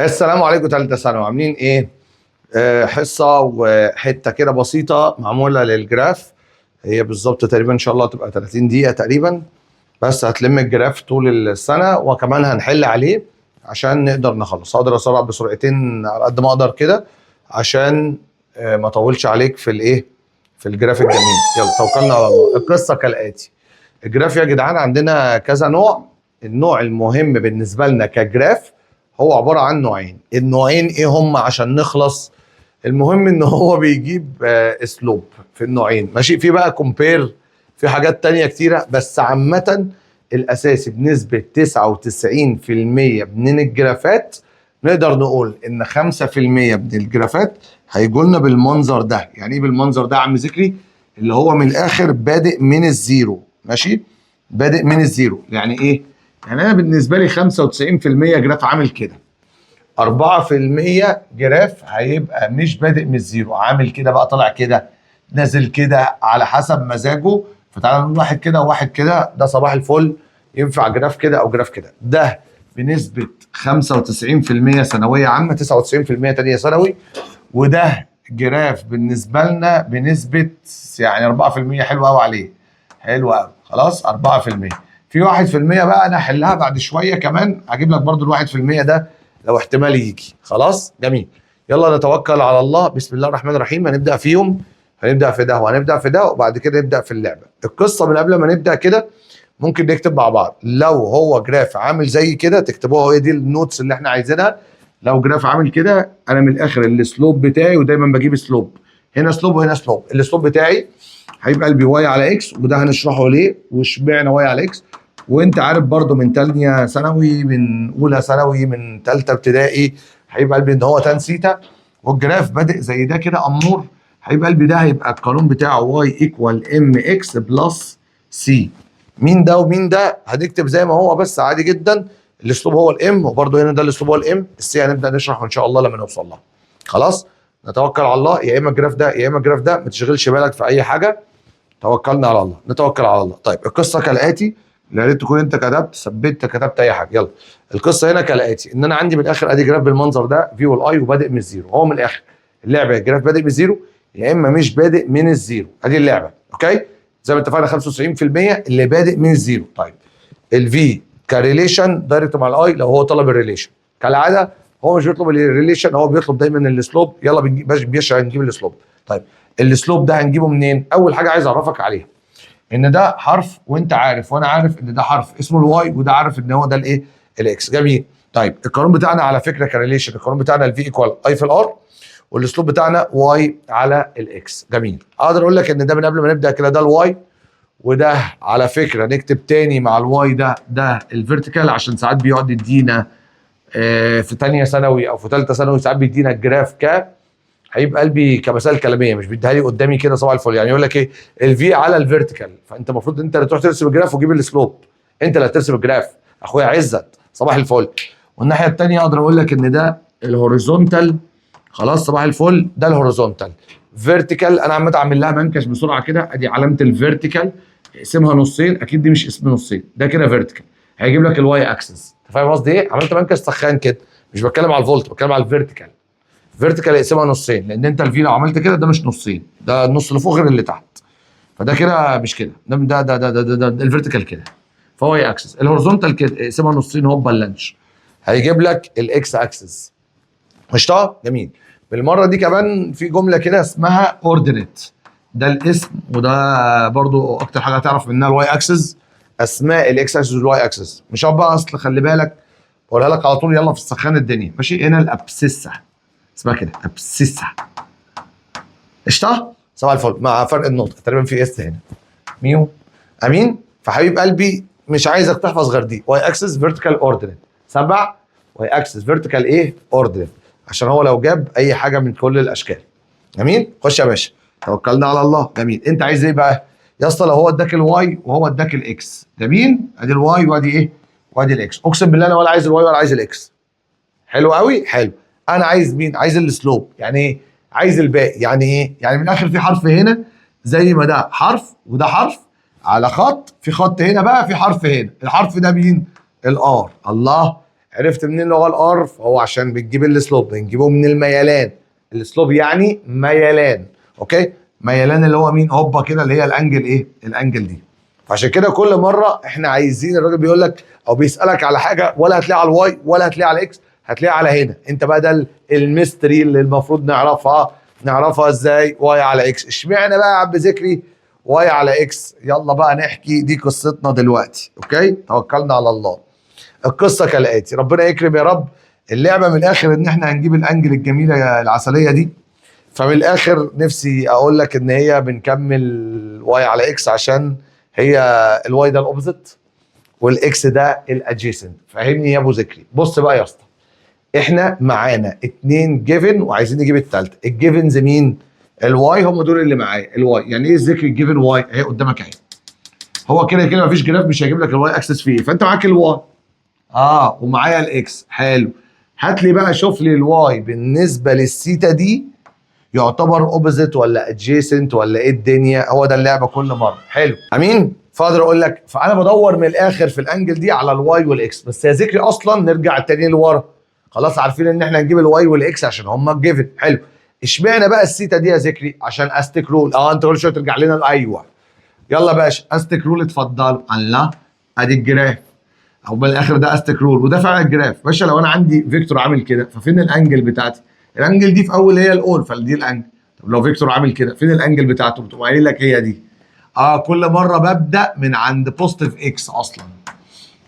السلام عليكم ثالثه ثانوي، عاملين ايه؟ حصه وحته كده بسيطه معموله للجراف. هي بالظبط تقريبا ان شاء الله تبقى 30 دقيقه تقريبا، بس هتلم الجراف طول السنه وكمان هنحل عليه عشان نقدر نخلص. هقدر اسرع بسرعتين على قد ما اقدر كده عشان ما اطولش عليك في الايه، في الجراف الجميل. يلا توكلنا على الله. القصه كالاتي: الجراف يا جدعان عندنا كذا نوع. النوع المهم بالنسبه لنا كجراف هو عباره عن نوعين. النوعين ايه هم عشان نخلص؟ المهم ان هو بيجيب اسلوب في النوعين، ماشي. في بقى كومبير، في حاجات تانية كتيره، بس عامه الاساسي بنسبه 99% من الجرافات نقدر نقول ان 5% من الجرافات هيجوا لنا بالمنظر ده. يعني ايه بالمنظر ده يا عم ذكري؟ اللي هو من الاخر بادئ من الزيرو، ماشي، بادئ من الزيرو. يعني ايه؟ يعني انا بالنسبه لي 95% جراف عامل كده، 4% جراف هيبقى مش بادئ من الزيرو، عامل كده بقى، طالع كده، نازل كده، على حسب مزاجه. فتعالى نقول واحد كده وواحد كده، ده صباح الفل، ينفع جراف كده او جراف كده. ده بنسبه 95% ثانويه عامه، 99% تانيه ثانوي. وده جراف بالنسبه لنا بنسبه يعني 4%. حلو قوي عليه، حلو قوي. خلاص 4%. في 1% بقى انا هحلها بعد شويه كمان، هجيب لك برضو ال 1% ده لو احتمال يجي. خلاص جميل. يلا نتوكل على الله. بسم الله الرحمن الرحيم. هنبدا فيهم، هنبدا في ده وهنبدا في ده، وبعد كده نبدا في اللعبه. القصه من قبل ما نبدا كده ممكن نكتب مع بعض. لو هو جراف عامل زي كده تكتبوها، هي دي النوتس اللي احنا عايزينها. لو جراف عامل كده، انا من الاخر السلوب بتاعي، ودايما بجيب سلوب، هنا سلوب وهنا سلوب. السلوب بتاعي هيبقى قلبي واي على اكس، وده هنشرحه ليه واشمعنى واي على اكس. وانت عارف برضو من تانية ثانوي، من اولى ثانوي، من ثالثه ابتدائي، هيبقى قلبي ان هو تان سيتا. والجراف بادئ زي ده كده امور، هيبقى قلبي ده هيبقى القانون بتاعه واي ايكوال ام اكس بلس سي. مين ده ومين ده؟ هنكتب زي ما هو بس عادي جدا. الاسلوب هو الام، وبرضه هنا ده الاسلوب هو الام. السي هنبدا نشرحه ان شاء الله لما نوصل لها. خلاص نتوكل على الله. يا اما الجراف ده يا اما الجراف ده، ما تشغلش بالك في اي حاجه، توكلنا على الله، نتوكل على الله. طيب القصه كالاتي، يا ريت تكون انت كتبت، ثبت، كتبت اي حاجه. يلا القصه هنا كالاتي: ان انا عندي من الاخر ادي جراف بالمنظر ده، في والاي، وبادئ من الزيرو. هو من الاخر اللعبه الجراف بادئ من الزيرو يا اما مش بادئ من الزيرو. ادي اللعبه، اوكي؟ زي ما اتفقنا 95% اللي بادئ من الزيرو. طيب الفي كريليشن دايركت مع الاي لو هو طلب الريليشن. كالعاده هو مش بيطلب الريليشن، هو بيطلب دايما السلوب. يلا هنجيب السلوب. طيب السلوب ده هنجيبه منين؟ اول حاجه عايز اعرفك عليها ان ده حرف، وانت عارف وانا عارف ان ده حرف اسمه الواي، وده عارف ان هو ده الايه، الاكس. جميل. طيب القانون بتاعنا على فكره كريليشن، القانون بتاعنا الفي ايكوال اي في الار، والاسلوب بتاعنا واي على الاكس. جميل. اقدر اقول لك ان ده من قبل ما نبدا كده ده الواي، وده على فكره نكتب تاني مع الواي ده الفيرتيكال، عشان ساعات بيقعد يدينا في ثانيه ثانوي او في ثالثه ثانوي ساعات بيدينا الجراف هيبقى قلبي كمثال كلاميه، مش بيديها لي قدامي كده صباح الفل. يعني يقول لك ايه؟ الفي على الفيرتيكال، فانت المفروض انت اللي تروح ترسم الجراف وتجيب السلوب، انت اللي هترسم الجراف اخويا عزت صباح الفل. والناحيه الثانيه اقدر اقول لك ان ده الهوريزونتال. خلاص صباح الفل، ده الهوريزونتال. فيرتيكال انا عمال اعمل لها منكش بسرعه كده، ادي علامه الفيرتيكال، اقسمها نصين، اكيد دي مش اسم نصين، ده كده فيرتيكال، هيجيب لك الواي اكسس. انت فاهم قصدي ايه؟ عملت منكش سخان كده، مش بتكلم على الفولت، بتكلم على الفيرتيكال. فيرتيكال يقسمها نصين، لان انت الفي لو عملت كده ده مش نصين، ده النص اللي فوق غير اللي تحت، فده كده مش كده، ده الفيرتيكال كده، فهو هي اكسس. الهوريزونتال كده يقسمها نصين، هوبا اللانش، هيجيب لك الاكس اكسس. قشطه؟ جميل. بالمره دي كمان في جمله كده اسمها اوردينيت، ده الاسم، وده برضو اكتر حاجه هتعرف منها الواي اكسس، اسماء الاكس اكسس والواي اكسس. مش هقعد بقى، اصل خلي بالك بقولها لك على طول، يلا في السخان الدنيا ماشي. هنا الابسسه اسمها كده، ابسسه. قشطه؟ صباح الفل. مع فرق النقطه تقريبا في اس هنا، ميو. امين. فحبيب قلبي مش عايزك تحفظ غير دي، واي اكسس فيرتيكال اوردينيت 7، واي اكسس فيرتيكال ايه؟ اوردينيت، عشان هو لو جاب اي حاجه من كل الاشكال. جميل. خش يا باشا، توكلنا على الله. جميل. انت عايز ايه بقى يا اسطى؟ لو هو اداك الواي وهو اداك الاكس، جميل، ادي الواي وادي ايه؟ وادي الاكس. اقسم بالله انا ولا عايز الواي ولا عايز الاكس. حلو قوي، حلو. انا عايز مين؟ عايز السلوب. يعني ايه؟ عايز الباقي. يعني ايه؟ يعني من الاخر في حرف هنا زي ما ده حرف وده حرف على خط، في خط هنا بقى في حرف هنا، الحرف ده مين؟ الار. الله، عرفت منين اللي هو الار؟ فهو عشان بتجيب السلوب بنجيبه من الميلان. السلوب يعني ميلان، اوكي؟ ميلان اللي هو مين؟ هوبا كده اللي هي الانجل ايه؟ الانجل دي. فعشان كده كل مره احنا عايزين، الراجل بيقول لك او بيسالك على حاجه ولا هتلاقيها على الواي ولا هتلاقيها على الاكس، هتلاقيها على هنا. انت بقى ده الميستري اللي المفروض نعرفها ازاي؟ واي على اكس. اشمعنى بقى يا عم ذكري واي على اكس؟ يلا بقى نحكي دي قصتنا دلوقتي، اوكي؟ توكلنا على الله. القصه كالاتي، ربنا يكرم يا رب. اللعبه من الاخر ان احنا هنجيب الانجل الجميله العسليه دي. فمن الاخر نفسي اقول لك ان هي بنكمل واي على اكس عشان هي الواي ده الاوبزيت والاكس ده الادجيسنت. فاهمني يا ابو ذكري؟ بص بقى يا اسطى، احنا معانا 2 جيفن وعايزين نجيب الثالثه. الجيفنز مين؟ الواي، هم دول اللي معايا. الواي يعني ايه ذكري؟ الجيفن واي اهي قدامك اهي. هو كده كده مفيش جراف مش هيجيب لك الواي اكسس فيه، فانت معاك الواي ومعايا الاكس. حلو، هات لي بقى شوف لي الواي بالنسبه للثيتا دي يعتبر اوبوزيت ولا ادجيسنت ولا ايه الدنيا؟ هو ده اللعبه كل مره. حلو امين. فاقدر اقول لك، فانا بدور من الاخر في الانجل دي على الواي والاكس. بس يا ذكري اصلا نرجع التانيين لورا، خلاص عارفين ان احنا هنجيب الواي والاكس عشان هم الجيفن. حلو، اشمعنى بقى الثيتا دي يا ذكري؟ عشان استيك رول. انت كل شويه ترجع لنا ايوه. يلا يا باشا استيك رول، اتفضل. الله، ادي الجراف او بالاخر ده استيك رول وده فعلا الجراف. باشا لو انا عندي فيكتور عامل كده، ففين الانجل بتاعتي؟ الانجل دي في اول هي الاول، فدي الانجل. طب لو فيكتور عامل كده، فين الانجل بتاعته؟ بتقوم قايل لك هي دي. كل مره ببدا من عند بوزيتيف اكس اصلا،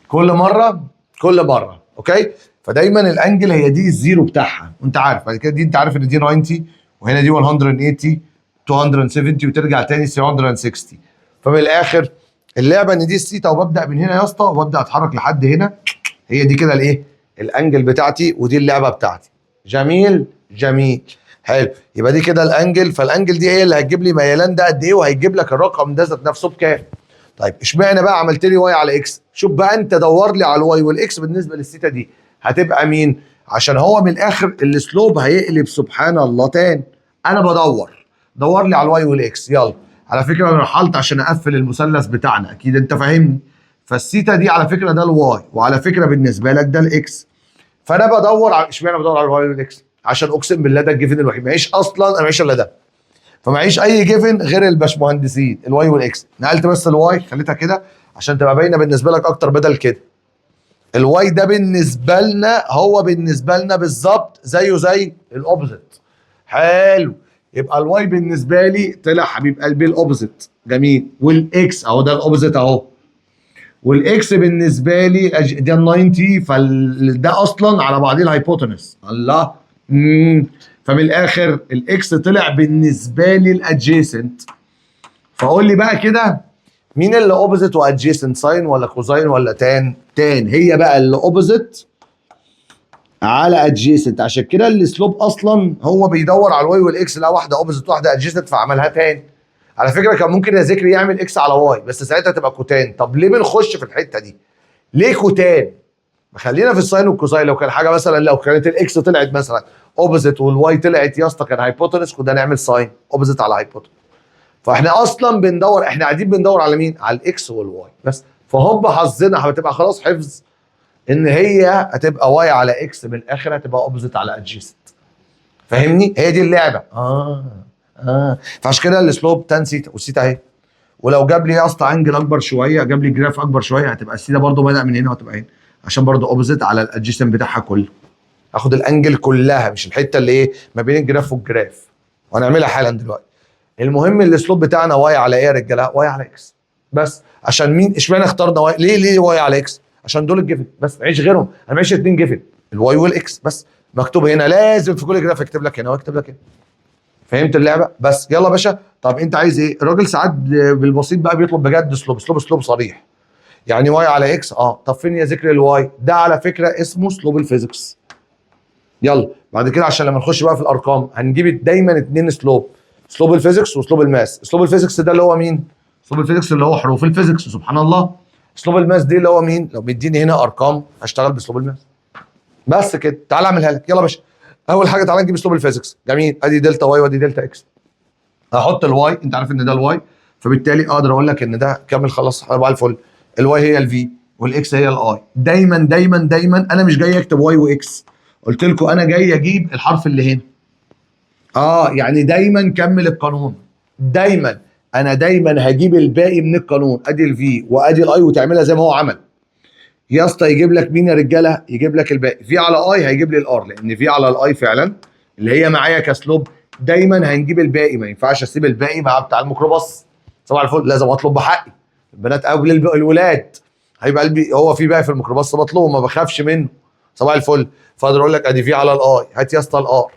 كل مره اوكي. فدايما الانجل هي دي الزيرو بتاعها، وانت عارف بعد كده دي، انت عارف ان دي 90 وهنا دي 180 270 وترجع تاني 360. فمن الاخر اللعبه ان دي الثيتا، وببدا من هنا يا اسطى وببدا اتحرك لحد هنا. هي دي كده الايه؟ الانجل بتاعتي، ودي اللعبه بتاعتي. جميل جميل. حلو، يبقى دي كده الانجل. فالانجل دي هي اللي هتجيب لي ميلان ده قد ايه، وهيجيب لك الرقم ده ذات نفسه بكام. طيب اشمعنى بقى عملت لي واي على اكس؟ شوف بقى انت دور لي على الواي والاكس بالنسبه للثيتا دي هتبقى مين؟ عشان هو من الاخر السلوب هيقلب سبحان الله تاني. انا دور لي على الواي والاكس. يلا، على فكره انا رحلت عشان اقفل المثلث بتاعنا، اكيد انت فاهمني. فالثيتا دي على فكره ده الواي، وعلى فكره بالنسبه لك ده الاكس. فانا بدور على، اشمعنى بدور على الواي والاكس؟ عشان اقسم بالله ده الجيفن الوحيد، معيش اصلا، انا معيش الا ده. فمعيش اي جيفن غير الباشمهندسين الواي والاكس. نقلت بس الواي خليتها كده عشان تبقى باينه بالنسبه لك اكتر بدل كده. الواي ده بالنسبه لنا هو بالنسبه لنا بالظبط زيه زي الاوبزيت. حلو، يبقى الواي بالنسبه لي طلع حبيب قلبي الاوبزيت. جميل، والاكس اهو ده الاوبزيت اهو. والاكس بالنسبه لي ده ال 90، فده اصلا على بعضيه الهايبوتنس. الله. فمن الاخر الاكس طلع بالنسبه لي الادجيسنت. فقول لي بقى كده مين اللي اوبوزيت وادجيسنت؟ ساين ولا كوزاين ولا تان؟ تان هي بقى اللي اوبوزيت على ادجيسنت. عشان كده السلوب اصلا هو بيدور على الواي والاكس، لا واحده اوبوزيت واحده ادجيسنت فعملها تان. على فكره كان ممكن يا ذكري يعمل اكس على واي بس ساعتها تبقى كوتان. طب ليه بنخش في الحته دي؟ ليه كوتان؟ خلينا في الساين والكوزاين. لو كان حاجه مثلا، لو كانت الاكس طلعت مثلا اوبوزيت والواي طلعت يا اسطى كان هايبوتنس، كنا نعمل ساين اوبوزيت على هايبوتنس. فاحنا اصلا بندور، احنا قاعدين بندور على مين؟ على الاكس والواي بس. فهم حظنا هتبقى خلاص حفظ ان هي هتبقى واي على اكس، من الاخر هتبقى اوبوزيت على ادجيسنت. فاهمني؟ هي دي اللعبه. فعشان كده السلوب تان سيتا، والسيتا اهي. ولو جاب لي يا اسطى انجل اكبر شويه، جاب لي جراف اكبر شويه، هتبقى السيتا برده بدأ من هنا وهتبقى هنا، عشان برده اوبوزيت على الادجيسنت بتاعها كله. اخد الانجل كلها مش الحته اللي ايه ما بين الجراف والجراف، وهنعملها حالا دلوقتي. المهم السلوب بتاعنا واي على ايه يا رجاله؟ واي على اكس بس. عشان مين؟ اشمعنى اخترنا واي؟ ليه واي على اكس؟ عشان دول الجيفن بس، معيش غيرهم. انا معيش 2 جيفن، الواي والاكس بس. مكتوب هنا، لازم في كل جراف اكتب لك هنا واكتب لك هنا. فهمت اللعبه؟ بس يلا باشا. طب انت عايز ايه؟ الراجل ساعات بالبسيط بقى بيطلب بجد سلوب صريح. يعني واي على اكس. طب فين يا ذكر الواي؟ ده على فكره اسمه سلوب الفيزيكس. يلا بعد كده عشان لما نخش بقى في الارقام هنجيب دايما 2 سلوب الفيزيكس وسلوب الماس. سلوب الفيزيكس ده اللي هو مين؟ سلوب الفيزيكس اللي هو حروف الفيزيكس، سبحان الله. سلوب الماس دي اللي هو مين؟ لو بيديني هنا ارقام هشتغل بسلوب الماس بس كده. تعال اعملها لك يلا باشا. اول حاجه تعال نجيب سلوب الفيزيكس. جميل، ادي دلتا واي وادي دلتا اكس. هحط الواي، انت عارف ان ده الواي، فبالتالي اقدر اقول لك ان ده كامل خلاص صباح الفل. الواي هي الفي والاكس هي الاي. دايما دايما دايما انا مش جاي اكتب واي واكس، قلت لكم انا جاي اجيب الحرف اللي هنا. يعني دايما كمل القانون، دايما انا دايما هجيب الباقي من القانون، ادي الفي وادي الاي وتعملها زي ما هو عمل. يا اسطى يجيب لك مين يا رجاله؟ يجيب لك الباقي. في على اي هيجيب لي الار، لان في على الاي فعلا اللي هي معايا كسلوب. دايما هنجيب الباقي، ما ينفعش اسيب الباقي مع بتاع الميكروباص. صباح الفل، لازم اطلب بحقي. البنات قبل الولاد. حبيب قلبي هو في باقي في الميكروباص بطلبه، ما بخافش منه. صباح الفل. فاقدر اقول لك ادي في على الاي، هات يا اسطى الار.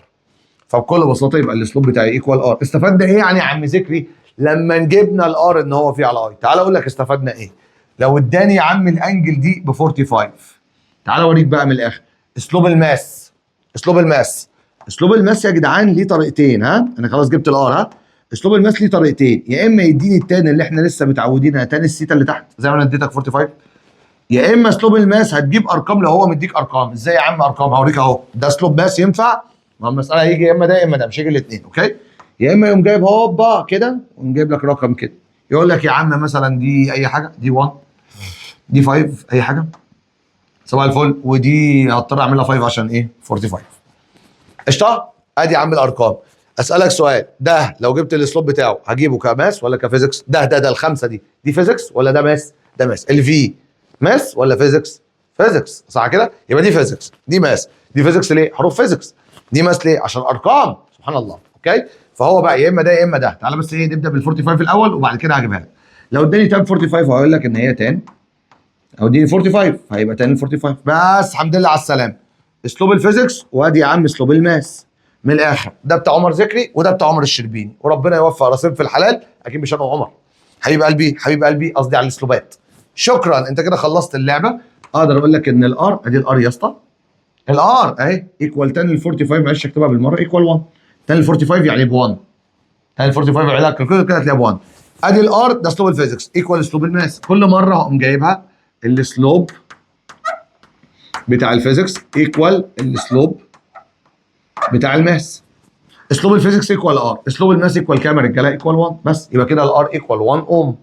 فبكل بساطه يبقى الاسلوب بتاعي ايكوال ار. استفدنا ايه يعني يا عم ذكري لما جبنا الار ان هو في على اي؟ تعال اقول لك استفدنا ايه. لو اداني يا عم الانجل دي ب 45، تعال اوريك بقى من الاخر. اسلوب الماس، اسلوب الماس، اسلوب الماس يا جدعان ليه طريقتين. انا خلاص جبت الار. اسلوب الماس ليه طريقتين، يا اما يديني التان اللي احنا لسه متعودينها، تان السيتا اللي تحت زي ما انا اديتك 45، يا اما اسلوب الماس هتجيب ارقام لو هو مديك ارقام. ازاي يا عم ارقام؟ هوريك اهو. ده اسلوب ماس ينفع، ما المساله هيجي يا اما ده يا اما ده، مش هيجي الاثنين. اوكي، يا اما يقوم جايب هوبا كده ويقوم جايب لك رقم كده، يقول لك يا عم مثلا دي اي حاجه، دي 1، دي 5 اي حاجه، صباح الفل. ودي هضطر اعملها 5 عشان ايه؟ 45. قشطه. ادي يا عم الارقام. اسالك سؤال، ده لو جبت الاسلوب بتاعه هجيبه كماس ولا كفيزيكس؟ ده الخمسه دي فيزيكس ولا ده ماس؟ ده ماس. الفي ماس ولا فيزيكس؟ فيزيكس، صح كده؟ يبقى دي فيزيكس، دي ماس. دي فيزيكس ليه؟ حروف فيزيكس. دي ماس ليه؟ عشان ارقام. سبحان الله. اوكي، فهو بقى يا اما ده يا اما ده. تعالى بس ايه نبدا بال 45 الاول وبعد كده هجيبها لك. لو اداني تان 45 هقول لك ان هي تان، او اديني 45 هيبقى تان 45 بس. الحمد لله على السلامه. اسلوب الفيزيكس وادي يا عم اسلوب الماس. من الاخر ده بتاع عمر ذكري وده بتاع عمر الشربيني، وربنا يوفق راسين في الحلال. اكيد مش انا وعمر. حبيب قلبي حبيب قلبي، قصدي على الاسلوبات. شكرا، انت كده خلصت اللعبه. اقدر اقول لك ان الار، ادي الار يا اسطى، الار اهي ايكوال تان ل 45. معلش اكتبها بالمره، ايكوال 1. تان ل 45 يعني ب 1. تان ل 45 يعني لك كده هتلاقيها ب 1. ادي الار ده اسلوب الفيزيكس ايكوال اسلوب الماس. كل مره هقوم جايبها الاسلوب بتاع الفيزيكس ايكوال الاسلوب بتاع الماس. اسلوب الفيزيكس ايكوال ار، اسلوب الماس ايكوال كام يا رجاله؟ ايكوال 1 بس. يبقى كده الار ايكوال 1 اوم.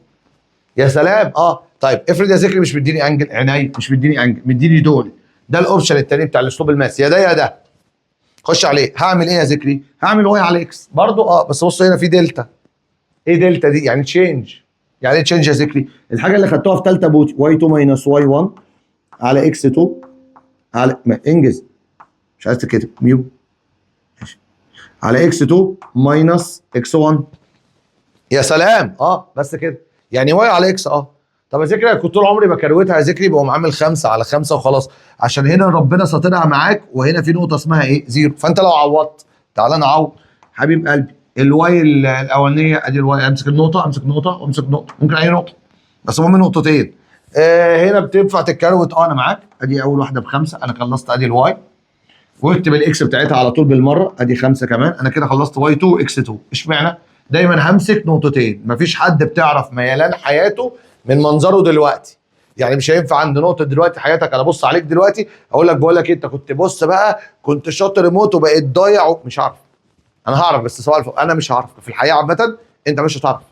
يا سلام. طيب افرض يا ذكري مش مديني انجل، عيني مش مديني انجل، مديني دول. ده الاوبشن الثاني بتاع الاسلوب الماس، يا ده يا ده. خش عليه. هعمل ايه يا ذكري؟ هعمل واي على اكس برضه. بس بص هنا في دلتا. ايه دلتا دي؟ يعني تشينج. يعني ايه تشينج يا ذكري؟ الحاجه اللي خدتوها في ثالثه بوتي، واي 2 ماينس واي 1 على اكس 2 على انجز، مش عايز تكتب ميو، ماشي، على اكس 2 ماينس اكس 1. يا سلام. بس كده يعني واي على اكس. طب يا ذكري كنت طول عمري بكروتها يا ذكري، بقوم عامل 5 على 5 وخلاص، عشان هنا ربنا ساطرها معاك وهنا في نقطه اسمها ايه؟ زيرو. فانت لو عوضت، تعالى نعوض حبيب قلبي. الواي الاولانيه ادي الواي، امسك النقطه، امسك نقطه وامسك نقطه، ممكن اي نقطه بس المهم نقطتين. هنا بتنفع تتكروت. انا معاك. ادي اول واحده ب5، انا خلصت. ادي الواي واكتب الاكس بتاعتها على طول بالمره، ادي 5 كمان. انا كده خلصت واي 2 اكس 2. اشمعنى؟ دايما همسك نقطتين. مفيش حد بتعرف ميلان حياته من منظره دلوقتي. يعني مش هينفع عند نقطه دلوقتي حياتك انا ابص عليك دلوقتي اقول لك بقول لك انت كنت بص بقى كنت شاطر موت وبقيت ضايع. مش هعرف. انا هعرف بس سؤال انا مش هعرف في الحياه عامه. انت مش هتعرف.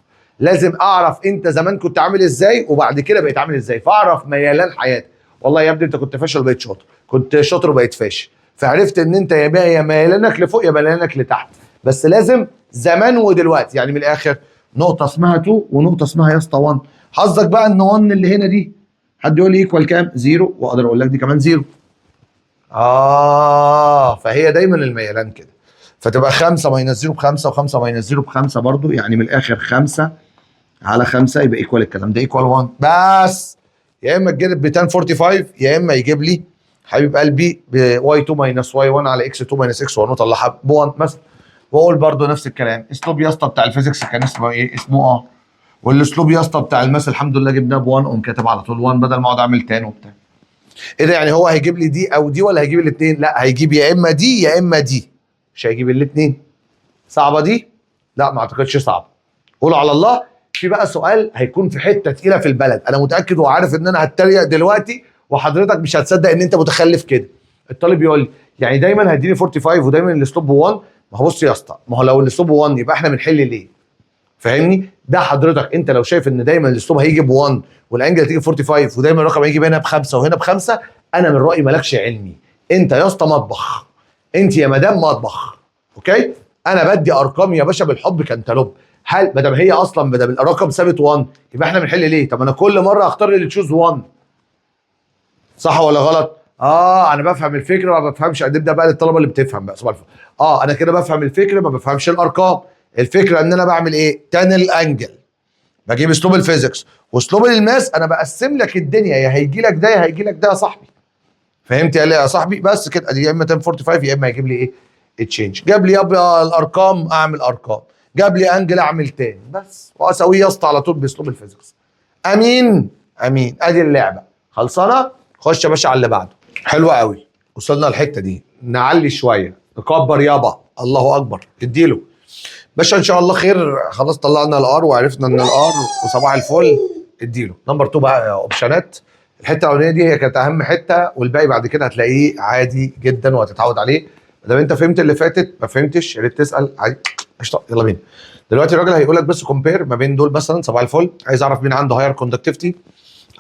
لازم اعرف انت زمان كنت عامل ازاي وبعد كده بقيت عامل ازاي، فاعرف ميلان حياتك. والله يا ابني انت كنت فاشل وبقيت شاطر، كنت شاطر وبقيت فاشل، فعرفت ان انت يا ميلانك لفوق يا ميلانك لتحت. بس لازم زمان ودلوقتي. يعني من الاخر نقطه اسمها 2 ونقطه اسمها يا اسطى 1. حظك بقى ان 1 اللي هنا دي حد يقول لي ايكوال كام؟ 0، واقدر اقول لك دي كمان 0. فهي دايما الميلان كده. فتبقى 5 ماينس 0 ب5 و5 ماينس 0 ب5 برضو. يعني من الاخر 5 على 5 يبقى ايكوال الكلام ده ايكوال 1 بس. يا اما تجيب ب 1045 يا اما يجيب لي حبيب قلبي واي 2 ماينس واي 1 على اكس 2 ماينس اكس 1 وطلعها ب 1 مثلا. واقول برضو نفس الكلام. اسلوب يا اسطى بتاع الفيزيكس كان اسمه ايه؟ اسمه والاسلوب يا اسطى بتاع الماس الحمد لله جبناه ب 1، قوم كاتب على طول 1 بدل ما اقعد اعمل تاني وبتاع. ايه ده؟ يعني هو هيجيب لي دي او دي ولا هيجيب الاثنين؟ لا، هيجيب يا اما دي يا اما دي، مش هيجيب الاثنين. صعبه دي؟ لا ما اعتقدش صعبه. قولوا على الله. في بقى سؤال هيكون في حته تقيله في البلد، انا متاكد وعارف ان انا هتريق دلوقتي وحضرتك مش هتصدق ان انت متخلف كده. الطالب يقول لي يعني دايما هديني 45 ودايما الاسلوب 1. ما هو بص يا اسطى، ما هو لو الاسلوب 1 يبقى احنا بنحل ليه؟ فاهمني؟ ده حضرتك انت لو شايف ان دايما الاسلوب هيجي ب 1 والانجل هتيجي ب 45 ودايما الرقم هيجي هنا ب5 وهنا ب5، انا من رايي مالكش علمي. انت يا اسطى مطبخ، انت يا مدام مطبخ. اوكي؟ انا بدي ارقام يا باشا بالحب كانتالوب. هل ما دام هي اصلا ما دام الرقم ثابت 1 يبقى احنا بنحل ليه؟ طب انا كل مره اختار اللي تشوز 1. صح ولا غلط؟ انا بفهم الفكره ما بفهمش. نبدا بقى للطلبه اللي بتفهم بقى صباح الفل. انا كده بفهم الفكره ما بفهمش الارقام. الفكره ان انا بعمل ايه؟ تاني الانجل، بجيب اسلوب الفيزيكس واسلوب الماس، انا بقسم لك الدنيا، يا هيجي لك ده يا هيجي لك ده يا صاحبي. فهمت يا صاحبي؟ بس كده ادي يا اما 1045 يا اما هيجيب لي ايه؟ التشينج. جاب لي يابا الارقام اعمل ارقام، جاب لي انجل اعمل تاني، بس واسويه يا اسطى على طول باسلوب الفيزيكس. امين امين. ادي اللعبه خلصانه. خش يا باشا على اللي بعده. حلوه قوي، وصلنا الحته دي، نعلي شويه، نكبر يابا. الله اكبر. اديله باشا ان شاء الله خير. خلاص طلعنا الار وعرفنا ان الار وصباح الفل. اديله نمبر 2 بقى اوبشنات. الحته الاولانيه دي هي كانت اهم حته، والباقي بعد كده هتلاقيه عادي جدا وهتتعود عليه. ما دام انت فهمت اللي فاتت، ما فهمتش يا ريت تسال عادي. قشطه يلا بينا. دلوقتي الراجل هيقول لك بس كومبير ما بين دول مثلا. صباح الفل، عايز اعرف مين عنده هاير كوندكتيفيتي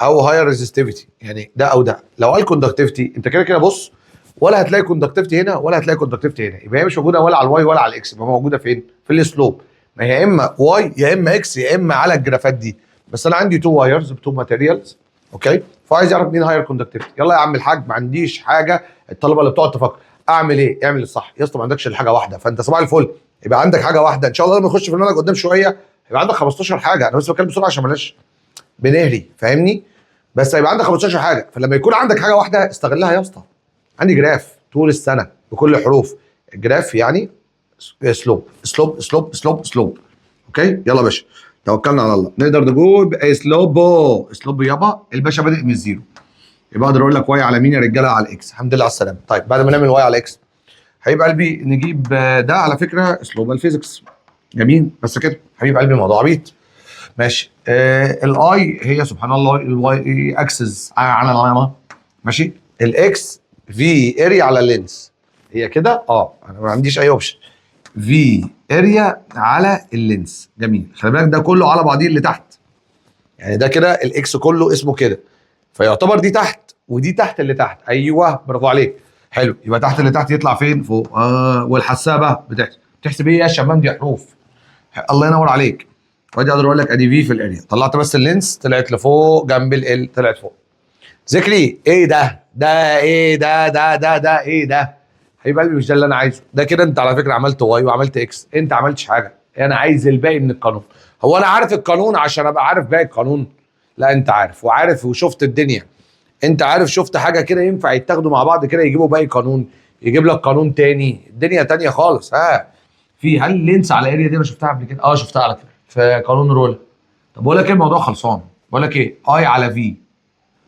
او هاير ريزستيفيتي، يعني ده او ده. لو قال كوندكتيفيتي انت كده كده بص، ولا هتلاقي كوندكتيفيتي هنا ولا هتلاقي كوندكتيفيتي هنا، يبقى هي مش موجوده ولا على الواي ولا على الاكس، يبقى موجوده فين؟ في السلوب. ما هي يا اما واي يا اما اكس يا اما على الجرافات دي. بس انا عندي 2 وايرز ب 2 ماتيريالز. اوكي؟ فعايز يعرف مين هاير كوندكتيفيتي. يلا يا عم الحاج، ما عنديش حاجه. الطلبه اللي بتقعد تفكر اعمل ايه؟ اعمل الصح يا اسطى. ما عندكش الا حاجه واحده، فانت صباح الفل يبقى عندك حاجه واحده. ان شاء الله لما نخش في المنهج قدام شويه يبقى عندك 15 حاجه. انا بس بتكلم بسرعه عشان بلاش بنهري، فاهمني؟ بس هيبقى عندك 15 حاجه. فلما يكون عندك حاجه واحده استغلها يا اسطى. عندي جراف طول السنه بكل حروف الجراف، يعني سلوب سلوب سلوب سلوب سلوب. اوكي يلا يا باشا توكلنا على الله. نقدر نقول سلوبو سلوب يابا. الباشا بادئ من الزيرو، يبقى اقدر اقول لك واي على مين يا رجاله؟ على الاكس. الحمد لله على السلامه. طيب بعد ما نعمل واي على اكس حبيب قلبي نجيب ده. على فكره اسلوب الفيزيكس جميل بس كده حبيب قلبي، موضوع عبيط. ماشي. الاي هي سبحان الله الواي اكسس على ماشي. الاكس في اريا على اللينس. هي كده انا ما عنديش اي اوبشن. في اريا على اللينس. جميل. خلي بالك ده كله على بعضيه اللي تحت، يعني ده كده الاكس كله اسمه كده، فيعتبر دي تحت ودي تحت اللي تحت. ايوه برافو عليك. حلو. يبقى تحت اللي تحت يطلع فين؟ فوق. والحسابه بتحسب ايه يا شباب؟ دي حروف. الله ينور عليك. وادي اقدر اقول لك ادي في في الاريا. طلعت بس اللينس طلعت لفوق جنب ال طلعت فوق. ذكري ايه ده؟ ده ايه ده ايه ده؟ حبيب قلبي مش ده اللي انا عايزه. ده كده انت على فكره عملت واي وعملت اكس، انت عملتش حاجه. انا عايز الباقي من القانون. هو انا عارف القانون عشان ابقى عارف باقي القانون؟ لا انت عارف وعارف وشفت الدنيا. انت عارف شفت حاجه كده ينفع يتاخدوا مع بعض كده يجيبوا باقي قانون، يجيب لك قانون تاني، الدنيا تانيه خالص. في هل لينس على اريا دي انا شفتها قبل كده؟ شفتها على فكره في قانون رول. طب بقول لك ايه، الموضوع خلصان. بقول لك ايه، اي على في.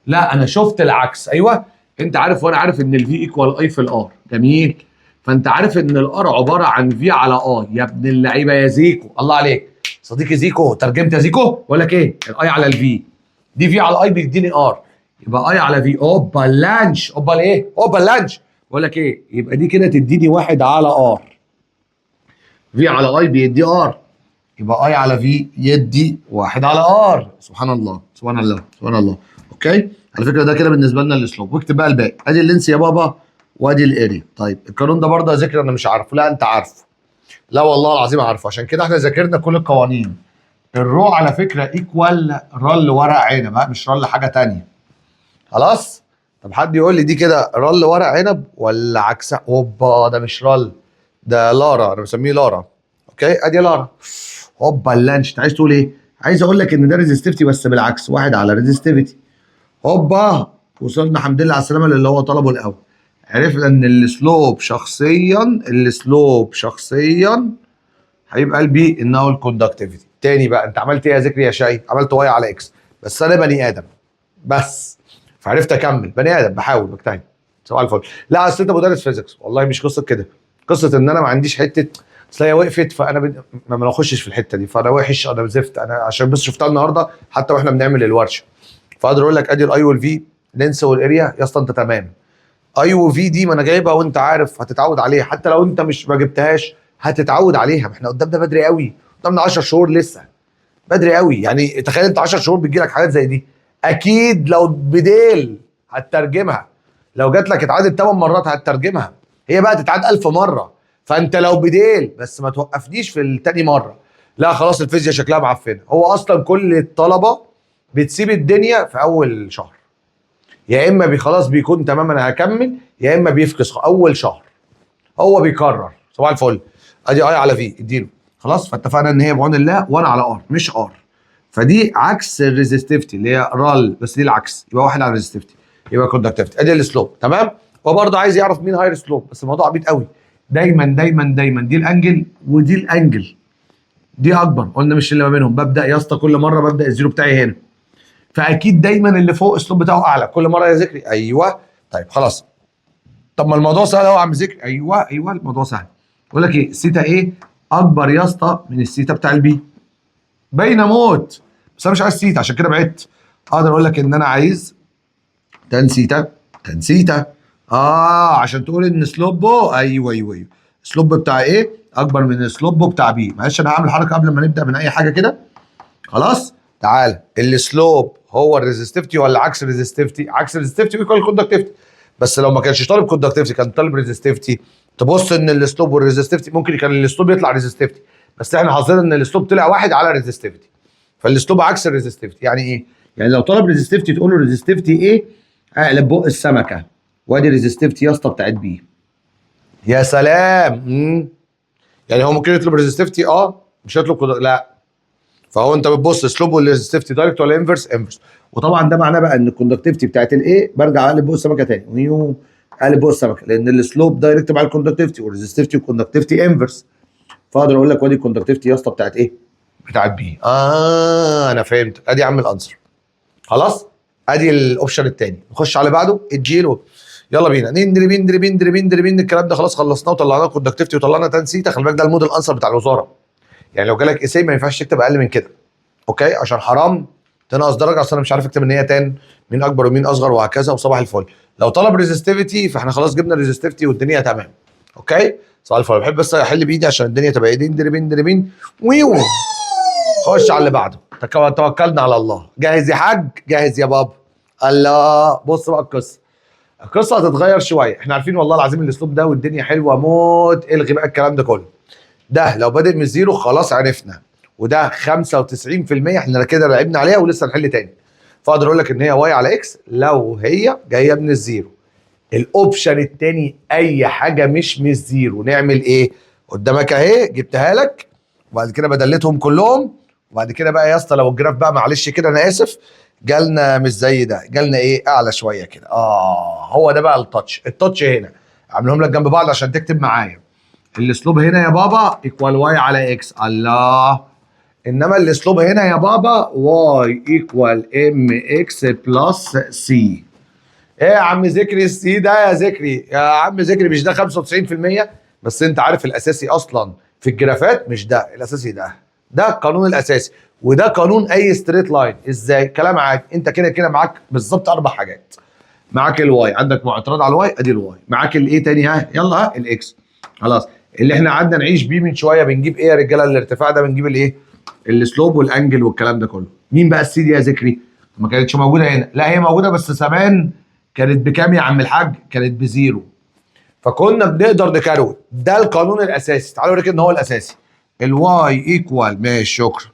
لا انا شفت العكس. ايوه انت عارف وانا عارف ان الفي ايكوال اي في الار. جميل. فانت عارف ان الار عباره عن في على اي. يا ابن اللعيبه يا زيكو، الله عليك صديقي زيكو. ترجمت يا زيكو. بقول لك ايه، الاي على الفي دي في على اي بيديني ار، يبقى اي على في. اوبا لانش. اوبا ايه؟ اوبا لانش. بقول لك ايه، يبقى دي كده تديني 1 على ار. في على اي بيدي ار، يبقى اي على في يدي 1 على ار. سبحان الله سبحان الله سبحان الله. اوكي على فكره ده كده بالنسبه لنا الاسلوب. واكتب بقى الباقي. ادي اللينس يا بابا وادي الاريا. طيب القانون ده برضه يا ذكر انا مش عارفه. لا انت عارفه. لا والله العظيم عارفه، عشان كده احنا ذاكرنا كل القوانين. الرو على فكره ايكوال رل ورق عنب، مش رل حاجه ثانيه. خلاص. طب حد يقول لي دي كده رل ورق عنب ولا عكسها؟ اوبا ده مش رل، ده لارا. انا بسميه لارا. اوكي ادي لارا. هوبا اللانش. انت عايز تقول ايه؟ عايز اقول لك ان ده ريزستيفيتي بس بالعكس، 1 على ريزستيفيتي. هوبا وصلنا الحمد لله على السلامه للي هو طلبه الاول. عرفنا ان السلوب شخصيا حبيب قلبي انه الكوندكتيفيتي. تاني بقى، انت عملت ايه يا ذكري يا شاي؟ عملت واي على اكس، بس انا بني ادم بس، فعرفت اكمل. بني ادم بحاول بجتهد. صباح الفل. لا اصل انت مدرس فيزيكس، والله مش قصه كده. قصه ان انا ما عنديش حته اصل هي وقفت فانا ما بنخشش في الحته دي، فانا وحش انا زفت انا عشان بس شفتها النهارده حتى واحنا بنعمل الورشه. فاقدر اقول لك ادي الاي والفي لينس والاريا يا اسطى انت تمام. اي وفي دي ما انا جايبها وانت عارف هتتعود عليها، حتى لو انت مش ما جبتهاش هتتعود عليها. ما احنا قدام ده بدري قوي، قدامنا 10 شهور لسه. بدري قوي. يعني تخيل انت 10 شهور بتجي لك حاجات زي دي. اكيد لو بديل هتترجمها، لو جات لك اتعادت 8 مرات هتترجمها، هي بقى تتعاد 1000 مره. فانت لو بديل بس ما توقفنيش في التاني مره، لا خلاص الفيزياء شكلها معفنه. هو اصلا كل الطلبه بتسيب الدنيا في اول شهر، يا اما خلاص بيكون تمام انا هكمل، يا اما بيفكس اول شهر. هو بيكرر صباح الفل. ادي اي على في اديله خلاص. فاتفقنا ان هي بعون الله 1 على ار مش ار. فدي عكس الريزستيفيتي اللي هي رال، بس دي العكس، يبقى 1 على الريزستيفيتي يبقى كوندكتيفيتي. ادي السلوب تمام. هو برضه عايز يعرف مين هاير سلوب، بس الموضوع عبيط قوي. دايما دايما دايما دي الانجل ودي الانجل، دي اكبر. قلنا مش اللي ما بينهم. ببدا يا اسطى كل مره ببدا الزيرو بتاعي هنا، فاكيد دايما اللي فوق السلوب بتاعه اعلى كل مره يا ذكري. ايوه طيب خلاص. طب ما الموضوع سهل اهو يا عم ذكري. ايوه الموضوع سهل. بقول لك ايه، السيتا ايه اكبر يا اسطى من السيتا بتاع البي. باينه موت، بس انا مش عايز سيتا عشان كده بعدت. اقدر اقول لك ان انا عايز تان سيتا. تان سيتا عشان تقول ان سلوبه ايوه السلوب بتاع ايه اكبر من السلوب بتاع بي. معلش انا هعمل حركه قبل ما نبدا من اي حاجه كده. خلاص تعال، السلوب هو الريزستيفيتي ولا عكس الريزستيفيتي؟ عكس الريزستيفيتي بيكون الكوندكتيفيتي. بس لو ما كانش طالب كوندكتيفيتي كان طالب ريزستيفيتي، تبص ان السلوب والريزستيفيتي ممكن كان السلوب يطلع ريزستيفيتي، بس احنا حاطين ان السلوب طلع 1 على ريزستيفيتي، فالسلوب عكس الريزستيفيتي. يعني ايه؟ يعني لو طلب ريزستيفيتي تقول له ريزستيفيتي ايه؟ اقلب بق السمكه، وادي ريزستيفيتي يا اسطى بتاعت بي. يا سلام. يعني هو ممكن يطلب ريزستيفيتي مش هيطلب لا. فهو انت بتبص سلوب والريزستيفيتي دايركت ولا انفرس؟ انفرس. وطبعا ده معناه بقى ان الكوندكتيفيتي بتاعت الايه برجع اقلب بق السمكه تاني، اقلب بق السمكه، لان السلوب دايركت مع الكوندكتيفيتي والريزستيفيتي والكوندكتيفيتي انفرس. فاقدر اقول لك وادي الكوندكتيفيتي يا اسطى بتاعت ايه؟ بتاعت بي. انا فهمت. ادي يا عم الانسر. خلاص ادي الاوبشن الثاني. نخش على بعده اديله. يلا بينا نندري الكلام ده خلاص خلصناه وطلعناه كوندكتيفيتي وطلعنا تان سيتا. خلي بالك ده الموديل انسر بتاع الوزاره. يعني لو جالك اساي ما ينفعش تكتب اقل من كده، اوكي؟ عشان حرام تنقص درجه. اصل انا مش عارف اكتب ان هي تان مين اكبر ومين اصغر وهكذا وصباح الفل. لو طلب ريزستيفيتي فاحنا خلاص جبنا ريزستيفيتي والدنيا تمام، اوكي؟ صباح الفل. بحب بس احل بايدي عشان الدنيا تبقى ايه. دندري ويو. خش على اللي بعده. توكلنا على الله. جاهز يا حاج؟ جاهز يا بابا. الله. بص بقى القصه هتتغير شويه. احنا عارفين والله العظيم الاسلوب ده والدنيا حلوه موت. الغي بقى الكلام ده كله. ده لو بادئ من الزيرو خلاص عرفنا، وده 95% احنا كده لعبنا عليها ولسه نحل تاني. فاقدر اقول لك ان هي واي على اكس لو هي جايه من الزيرو. الاوبشن التاني اي حاجه مش من الزيرو. نعمل ايه؟ قدامك اهي جبتها لك، وبعد كده بدلتهم كلهم، وبعد كده بقى يا اسطى لو الجراف بقى معلش كده انا اسف جالنا مش زي ده، جالنا ايه اعلى شويه كده. هو ده بقى التاتش هنا. عاملهم لك جنب بعض عشان تكتب معايا. الاسلوب هنا يا بابا ايكوال واي على اكس. الله. انما الاسلوب هنا يا بابا واي ايكوال ام اكس بلس سي. ايه يا عم ذكري السي ده؟ يا ذكري يا عم ذكري مش ده 95%؟ بس انت عارف الاساسي اصلا في الجرافات مش ده الاساسي، ده القانون الاساسي، وده قانون اي ستريت لاين. ازاي؟ كلام عادي. انت كده كده معاك بالظبط 4 حاجات. معاك الواي، عندك معترض على الواي ادي الواي، معاك الايه تاني؟ يلا الاكس. خلاص اللي احنا قعدنا نعيش بيه من شويه بنجيب ايه يا رجاله؟ الارتفاع ده بنجيب الايه؟ السلوب والانجل والكلام ده كله. مين بقى السي دي يا ذكري؟ ما كانتش موجوده هنا. لا هي موجوده بس زمان كانت بكام يا عم الحاج؟ كانت بزيرو. فكنا بنقدر نكروت. ده القانون الاساسي. تعالوا نركز ان هو الاساسي. الواي ايكوال ماشي شكرا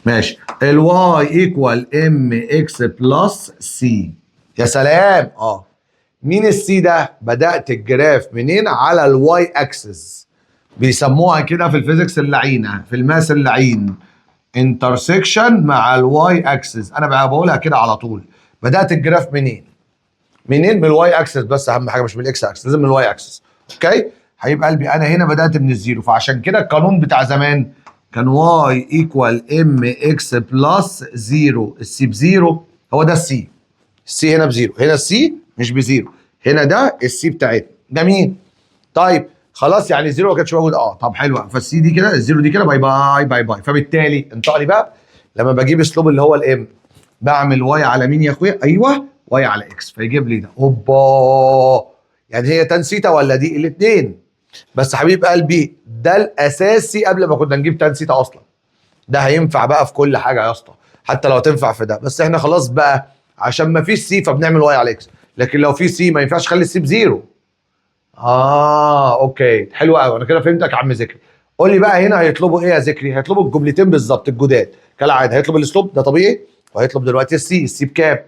ماشي. الواي ايكوال ام اكس بلس سي. يا سلام. مين السي ده؟ بدات الجراف منين؟ على الواي اكسس. بيسموها كده في الفيزيكس اللعينه، في الماس اللعين، انترسكشن مع الواي اكسس. انا بقى بقولها كده على طول. بدات الجراف منين؟ من الواي اكسس. بس اهم حاجه مش من الاكس اكسس، لازم من الواي اكسس. اوكي حبيب قلبي. انا هنا بدات من الزيرو، فعشان كده القانون بتاع زمان كان واي ايكوال ام اكس بلس زيرو. السي بزيرو، هو ده السي. السي هنا بزيرو، هنا السي مش بزيرو، هنا ده السي بتاعتنا. جميل. طيب خلاص يعني الزيرو ما كانش موجود. طب حلوه. فالسي دي كده، الزيرو دي كده باي باي باي باي. فبالتالي انطق لي بقى لما بجيب اسلوب اللي هو الام بعمل واي على مين يا اخويا؟ ايوه واي على اكس. فيجيب لي ده. اوبا. يعني هي تان سيتا ولا دي؟ الاثنين. بس حبيب قلبي ده الاساسي قبل ما كنا نجيب تان سيتا اصلا. ده هينفع بقى في كل حاجه يا اسطى، حتى لو هتنفع في ده، بس احنا خلاص بقى عشان ما فيش سي فبنعمل واي على اكس، لكن لو في سي ما ينفعش اخلي السي بزيرو. اوكي حلو قوي، انا كده فهمتك يا عم ذكري. قول لي بقى هنا هيطلبوا ايه يا ذكري؟ هيطلبوا الجملتين بالظبط الجداد كالعاده، هيطلب الاسلوب ده طبيعي، وهيطلب دلوقتي السي بكام؟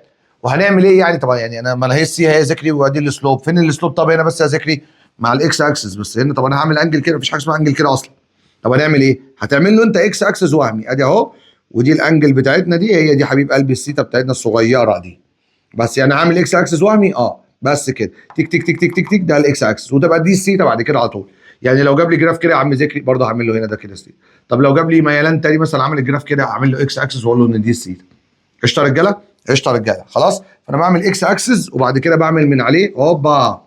وهنعمل ايه يعني؟ طبعا يعني انا ما انا هي السي هي ذكري وادي الاسلوب، فين الاسلوب؟ طب هنا بس يا ذكري مع الاكس اكسس بس هنا، طب انا هعمل انجل كده، مفيش حاجه اسمها انجل كده اصلا. طب هنعمل ايه؟ هتعمل له انت اكس اكسس وهمي ادي اهو، ودي الانجل بتاعتنا دي، هي دي حبيب قلبي السيتا بتاعتنا الصغيره دي. بس يعني هعمل اكس اكسس وهمي بس كده، تيك تيك تيك تيك تيك تيك، ده الاكس اكسس، وتبقى دي السيتا بعد كده على طول. يعني لو جاب لي جراف كده يا عم ذكري برضه هعمل له هنا ده كده سيتا. طب لو جاب لي ميلان تاني مثلا عامل الجراف كده اعمل له اكس اكسس واقول له ان دي السيتا. قشطه يا رجاله؟ قشطه يا رجاله. خلاص، فانا بعمل اكس اكسس وبعد كده بعمل من عليه هوبا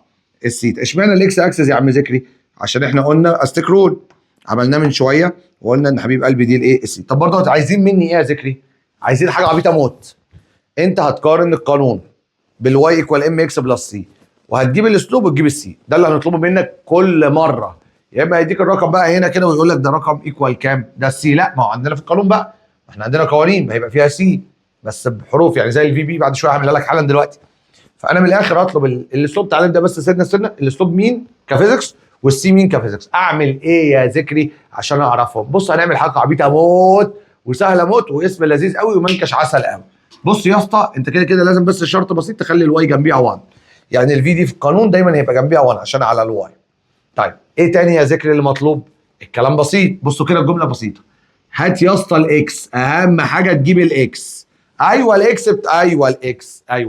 السيتا. اشمعنى الاكس اكسس يا عم ذكري؟ عشان احنا قلنا استكرول عملناه من شويه وقلنا ان حبيب قلبي دي الايه السيتا. طب برضه عايزين مني ايه يا ذكري؟ عايزين حاجه عبيطه موت. انت هتقارن القانون بالواي ايكوال ام اكس بلس سي، وهتجيب الاسلوب وتجيب السي. ده اللي هنطلبه منك كل مره. يا اما هيديك الرقم بقى هنا كده ويقول لك ده رقم ايكوال كام؟ ده السي. لا، ما هو عندنا في القانون بقى، احنا عندنا قوانين هيبقى فيها سي بس بحروف، يعني زي الفي بي بعد شويه هعملها لك حالا دلوقتي. فانا من الاخر هطلب الاسلوب. تعالى نبدا بس سنه الاسلوب مين كفيزكس والسي مين كفيزكس. اعمل ايه يا ذكري عشان اعرفهم؟ بص هنعمل حاجه عبيطه موت وسهله موت واسم لذيذ قوي ومنكش عسل قوي. بص يا اسطى، انت كده كده لازم بس شرط بسيط تخلي الواي جنبيها 1، يعني الفي دي في القانون دايما هيبقى جنبيها 1 عشان على الواي. طيب ايه تاني يا ذكري اللي مطلوب؟ الكلام بسيط، بصوا كده الجمله بسيطه. هات يا اسطى الاكس، اهم حاجه تجيب الاكس. ايوه الاكس ايوه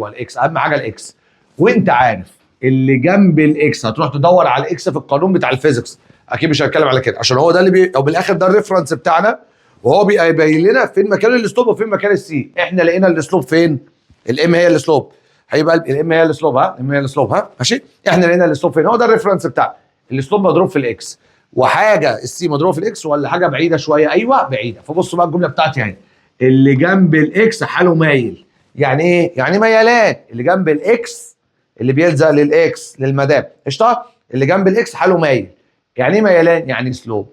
الاكس اهم حاجه الاكس. وانت عارف اللي جنب الاكس هتروح تدور على الاكس في القانون بتاع الفيزيكس، اكيد مش هنتكلم على كده عشان هو ده اللي او بالاخر ده الريفرنس بتاعنا، وهو بيبين لنا فين مكان الاسلوب وفين مكان السي. احنا لقينا الاسلوب فين؟ الام هي الاسلوب. هيبقى الام هي الاسلوب، الام هي الاسلوب، ماشي. احنا لقينا الاسلوب فين؟ هو ده الريفرنس بتاعنا. الاسلوب مضروب في الاكس، وحاجه السي مضروبه في الاكس، ولا حاجه بعيده شويه؟ ايوه بعيده. فبصوا بقى الجمله بتاعتي اهي، اللي جنب الاكس حاله مايل. يعني ايه؟ يعني ميلان. اللي جنب الاكس اللي بيلزق للاكس للمدام قشطه، اللي جنب الاكس حاله مايل. يعني ايه ميلان؟ يعني سلوب.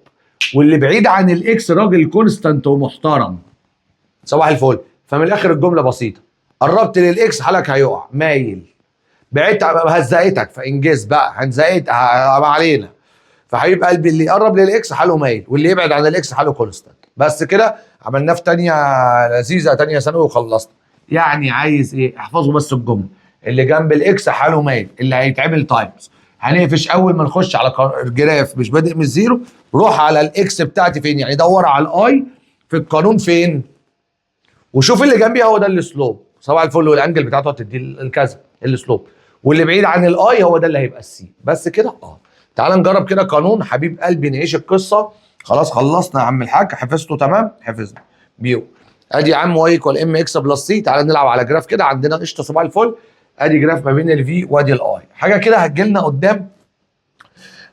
واللي بعيد عن الاكس راجل كونستانت ومحترم. صباح الفل. فمن الاخر الجمله بسيطه، قربت للاكس حالك هيقع مايل، بعدت هزقتك فانجز بقى هنزقت ما علينا. فحبيب قلبي اللي يقرب للاكس حاله مايل، واللي يبعد عن الاكس حاله كونستانت. بس كده عملناه في تانية لذيذه، تانية ثانوي وخلصنا. يعني عايز ايه؟ احفظوا بس الجمله، اللي جنب الاكس حاله مايل، اللي هيتعمل تايمز. هنقفش اول ما نخش على الجراف مش بادئ من الزيرو، روح على الاكس بتاعتي فين، يعني دور على الاي في القانون فين، وشوف اللي جنبي هو ده السلوب. صباح الفل. والانجل بتاعته هتدي الكذا السلوب، واللي بعيد عن الاي هو ده اللي هيبقى السي. بس كده تعال نجرب كده قانون حبيب قلبي نعيش القصه. خلاص خلصنا يا عم الحاج، حفظته تمام؟ حفظنا بيو. ادي يا عم واي ايكوال ام اكس بلس سي. تعال نلعب على جراف كده عندنا قشطه. صباح الفل. ادي جراف ما بين الفي وادي الاي، حاجه كده هتجي لنا قدام.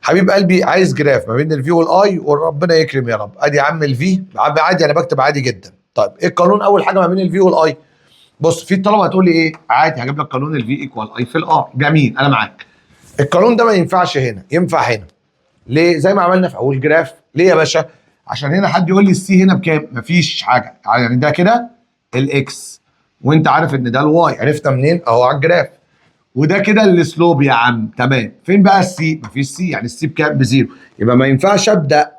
حبيب قلبي عايز جراف ما بين الفي والاي وربنا يكرم يا رب. ادي يا عم الفي عادي، انا بكتب عادي جدا. طيب ايه القانون اول حاجه ما بين الفي والاي؟ بص في الطلبه هتقول لي ايه؟ عادي هجيب لك قانون الفي ايكوال اي في الار. جميل، انا معاك. القانون ده ما ينفعش هنا، ينفع هنا. ليه؟ زي ما عملنا في اول جراف. ليه يا باشا؟ عشان هنا حد يقول لي السي هنا بكام؟ مفيش حاجه، يعني ده كده الاكس وانت عارف ان ده الواي، عرفنا منين؟ اهو على الجراف. وده كده السلوب يا عم، تمام. فين بقى السي؟ مفيش سي، يعني السي بكام؟ بزيرو. يبقى ما ينفعش ابدا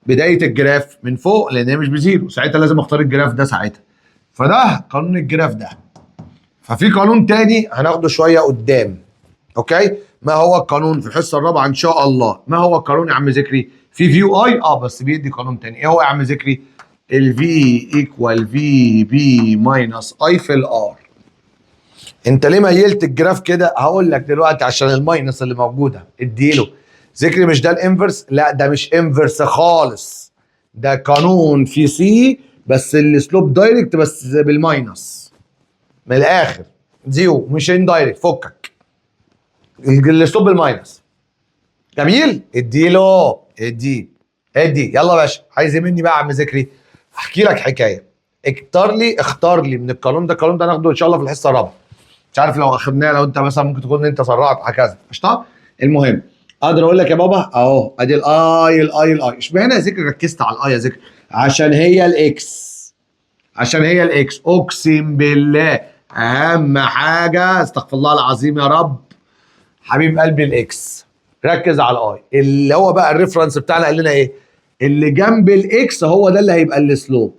بدايه الجراف من فوق لان هي مش بزيرو، ساعتها لازم اختار الجراف ده ساعتها. فده قانون الجراف ده. ففي قانون تاني هناخده شويه قدام. اوكي، ما هو القانون في الحصه الرابعه ان شاء الله؟ ما هو القانون يا عم ذكري؟ في فيو اي بس بيدي قانون تاني. ايه هو يا عم ذكري؟ الفي ايكوال في بي ماينس اي في الار. انت ليه ميلت الجراف كده؟ هقول لك دلوقتي، عشان الماينس اللي موجوده اديله. ذكري مش ده الانفرس؟ لا ده مش انفرس خالص، ده قانون في سي بس السلوب دايركت بس بالماينس. من الاخر زيرو مش ان دايركت، فكك. السلوب بالماينس. جميل، اديله ادي يلا يا باشا. عايز ايه مني بقى يا عم ذكري؟ احكي لك حكايه. اختار لي من القانون ده. القانون ده ناخده ان شاء الله في الحصه الرابعه. مش عارف لو اخدناه، لو انت مثلا ممكن تكون انت سرعت هكذا قشطه. المهم اقدر اقول لك يا بابا اهو ادي الاي اشمعنى يا ذكر ركزت على الاي يا ذكر؟ عشان هي الاكس، عشان هي الاكس، اقسم بالله اهم حاجه، استغفر الله العظيم يا رب، حبيب قلبي الاكس. ركز على الاي اللي هو بقى الريفرنس بتاعنا، قال لنا ايه؟ اللي جنب الاكس هو ده اللي هيبقى السلوب،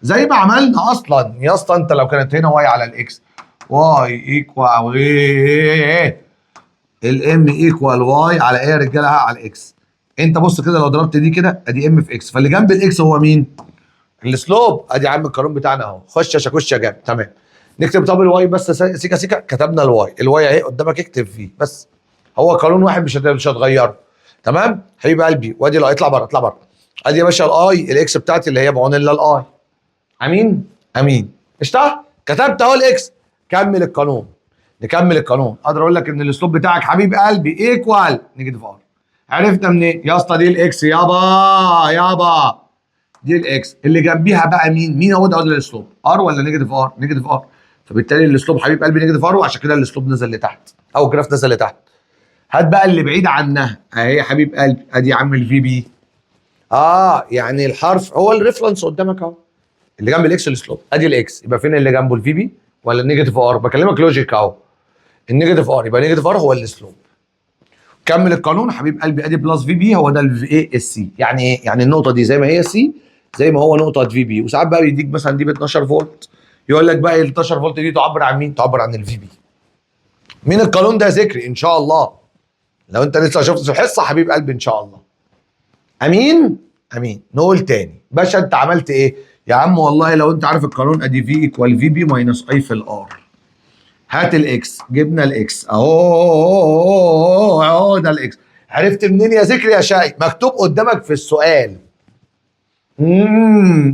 زي ما عملنا اصلا يا اسطى. انت لو كانت هنا واي على الاكس، واي ايكوال ايه؟ الام ايكوال واي على ايه يا رجاله؟ على اكس. انت بص كده، لو ضربت دي كده ادي ام في اكس، فاللي جنب الاكس هو مين؟ السلوب. ادي يا عم القانون بتاعنا اهو، خش يا شاكوش يا جامد. تمام، نكتب طب الواي بس سيكا سيكا، كتبنا الواي اهي قدامك، اكتب فيه بس، هو قانون واحد مش هتغيره. تمام حبيب قلبي، وادي الاي، اطلع بره اطلع بره. ادي يا باشا الاي الاكس بتاعتي اللي هي بعون الا الاي. امين امين. قشطه، كتبت اهو الاكس. كمل القانون، نكمل القانون. اقدر اقول لك ان الاسلوب بتاعك حبيب قلبي ايكوال نيجاتيف ار. عرفنا منين يا اسطى؟ دي الاكس يابا يابا، دي الاكس اللي جنبيها بقى مين؟ مين هو ده الاسلوب؟ ار ولا نيجاتيف ار؟ نيجاتيف ار. فبالتالي الاسلوب حبيب قلبي نيجاتيف ار، وعشان كده الاسلوب نزل لتحت او الجراف نزل لتحت. هات بقى اللي بعيد عنها اهي يا حبيب قلبي، ادي يا عم الفي بي. يعني الحرف هو الريفرنس قدامك اهو، اللي جنب الاكس السلوب، ادي الاكس، يبقى فين اللي جنبه؟ الفي بي ولا النيجاتيف ار؟ بكلمك لوجيك اهو، النيجاتيف ار، يبقى نيجاتيف ار هو السلوب. كمل القانون حبيب قلبي، ادي بلس في بي هو ده الايه السي. يعني ايه؟ يعني النقطه دي زي ما هي سي، زي ما هو نقطه في بي. وساعات بقى بيديك مثلا دي ب 12 فولت، يقول لك بقى ال 12 فولت دي تعبر عن مين؟ تعبر عن الفي بي. مين القانون ده ذكري ان شاء الله؟ لو انت لسه شفت الحصه حبيب قلبي ان شاء الله. امين امين. نقول تاني باشا، انت عملت ايه يا عم؟ والله لو انت عارف القانون، ادي في ايكوال في بي ماينس اي في الار. هات الاكس، جبنا الاكس اهو ده الاكس. عرفت منين يا ذكري يا شاي؟ مكتوب قدامك في السؤال.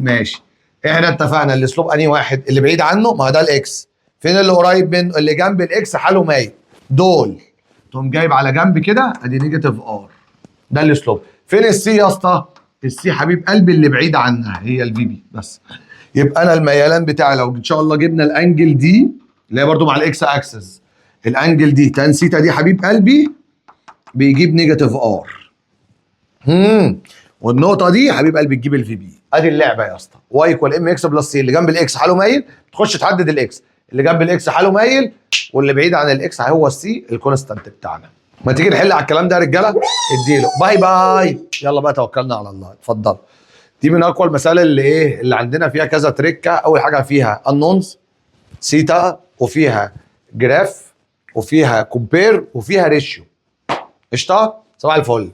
ماشي. احنا اتفقنا الاسلوب انهي واحد؟ اللي بعيد عنه، ما ده الاكس. فين اللي قريب منه؟ اللي جنب الاكس حاله مايل، دول تقوم جايب على جنب كده ادي نيجاتيف ار، ده الاسلوب. فين السي يا اسطى؟ السي حبيب قلبي اللي بعيد عنها هي الفي بي بس. يبقى انا الميلان بتاعي لو ان شاء الله جبنا الانجل دي اللي هي برضو مع الاكس اكسس، الانجل دي تان سيتا دي حبيب قلبي بيجيب نيجاتيف ار. والنقطه دي حبيب قلبي تجيب الفي بي. ادي اللعبه يا اسطى، واي ايكوال ام اكس بلس سي. اللي جنب الاكس حاله مايل، تخش تحدد الاكس، اللي جنب الاكس حاله مايل، واللي بعيد عن الاكس هو السي الكونستانت بتاعنا. ما تيجي نحل على الكلام ده يا رجاله؟ اديله باي باي. يلا بقى توكلنا على الله، اتفضل. دي من اقوى المسائل اللي ايه اللي عندنا فيها كذا تريكه. اول حاجه فيها انونز سيتا، وفيها جراف، وفيها كومبير، وفيها ريشيو. قشطه، صباح الفل.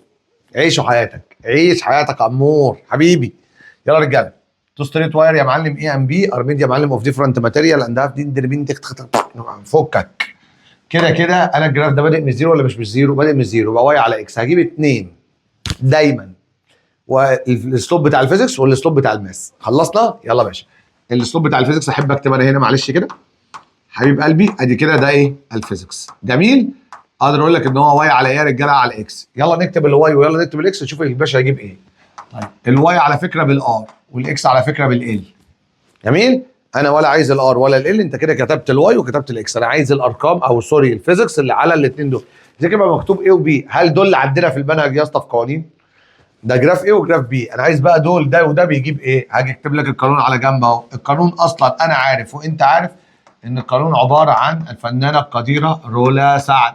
عيشوا حياتك، عيش حياتك امور حبيبي. يلا رجاله، تو ستريت واير يا معلم اي ام بي ارميد يا معلم اوف ديفرنت ماتيريال اند هاف دين دربين فكك. كده كده انا الجراف ده بادئ من زيرو ولا مش زيرو؟ بادئ من زيرو، يبقى واي على اكس هجيب 2 دايما، والاسلوب بتاع الفيزيكس والاسلوب بتاع الماس. خلصنا؟ يلا يا باشا. الاسلوب بتاع الفيزيكس احب اكتب انا هنا معلش كده حبيب قلبي، ادي كده ده ايه؟ الفيزيكس. جميل. اقدر اقول لك ان هو واي على ايه يا رجاله؟ على اكس. يلا نكتب الواي ويلا نكتب الاكس نشوف الباشا هيجيب ايه. طيب الواي على فكره بالار، والاكس على فكره بالال. جميل. انا ولا عايز الار ولا ال، انت كده كتبت الواي وكتبت الاكس. انا عايز الارقام او سوري الفيزيكس اللي على الاثنين دول. زي كده مكتوب ايه وبي. هل دول اللي عندنا في المنهج يا اسطى في قوانين؟ ده جراف ايه وجراف بي. انا عايز بقى دول، ده وده بيجيب ايه. هاجي اكتب لك القانون على جنب اهو. القانون اصلا انا عارف وانت عارف ان القانون عباره عن الفنانه القديره رولا سعد.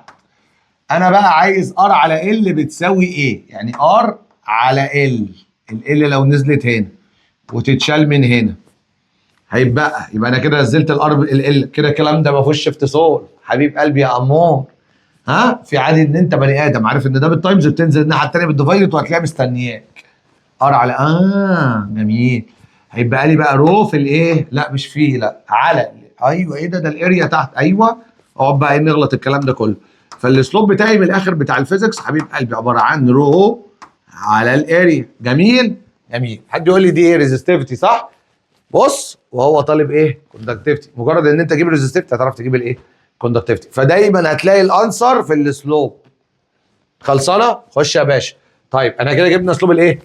انا بقى عايز ار على ال بتساوي ايه؟ يعني ار على ال، ال لو نزلت هنا وتتشال من هنا هيبقى، يبقى انا كده نزلت الار ال كده. الكلام ده ما فيهوش افتصال حبيب قلبي يا امور. في عادي ان انت بني ادم عارف ان ده بالتايمز بتنزل الناحيه الثانيه بالديفايد وهتلاقيها مستنياك. ار على جميل. هيبقى لي بقى رو في الايه؟ لا مش فيه، لا على. ايوه ايه ده الاريا تحت. ايوه اقعد بقى نغلط الكلام ده كله. فالسلوب بتاعي من الاخر بتاع الفيزيكس حبيب قلبي عباره عن رو على الاريا. جميل جميل. حد يقول لي دي ايه؟ ريزستيفيتي صح؟ بص، وهو طالب ايه؟ كوندكتيفيتي. مجرد ان انت تجيب ريزستيفيتي هتعرف تجيب الايه؟ كوندكتيفيتي. فدايما هتلاقي الانسر في السلوب. خلصانه؟ خش يا باشا. طيب انا كده جبنا اسلوب الايه؟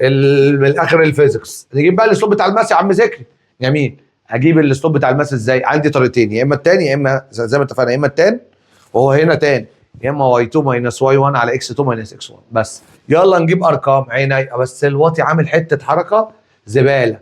من الاخر الفيزيكس. نجيب بقى الاسلوب بتاع الماس يا عم ذكري. جميل. هجيب الاسلوب بتاع الماس ازاي؟ عندي طريقتين، يا اما التاني يا اما زي ما اتفقنا، يا اما التان وهو هنا تان، يا اما واي 2 ماينس واي 1 على اكس 2 ماينس اكس 1 بس. يلا نجيب ارقام عيني. بس الواطي عامل حته حركه زباله،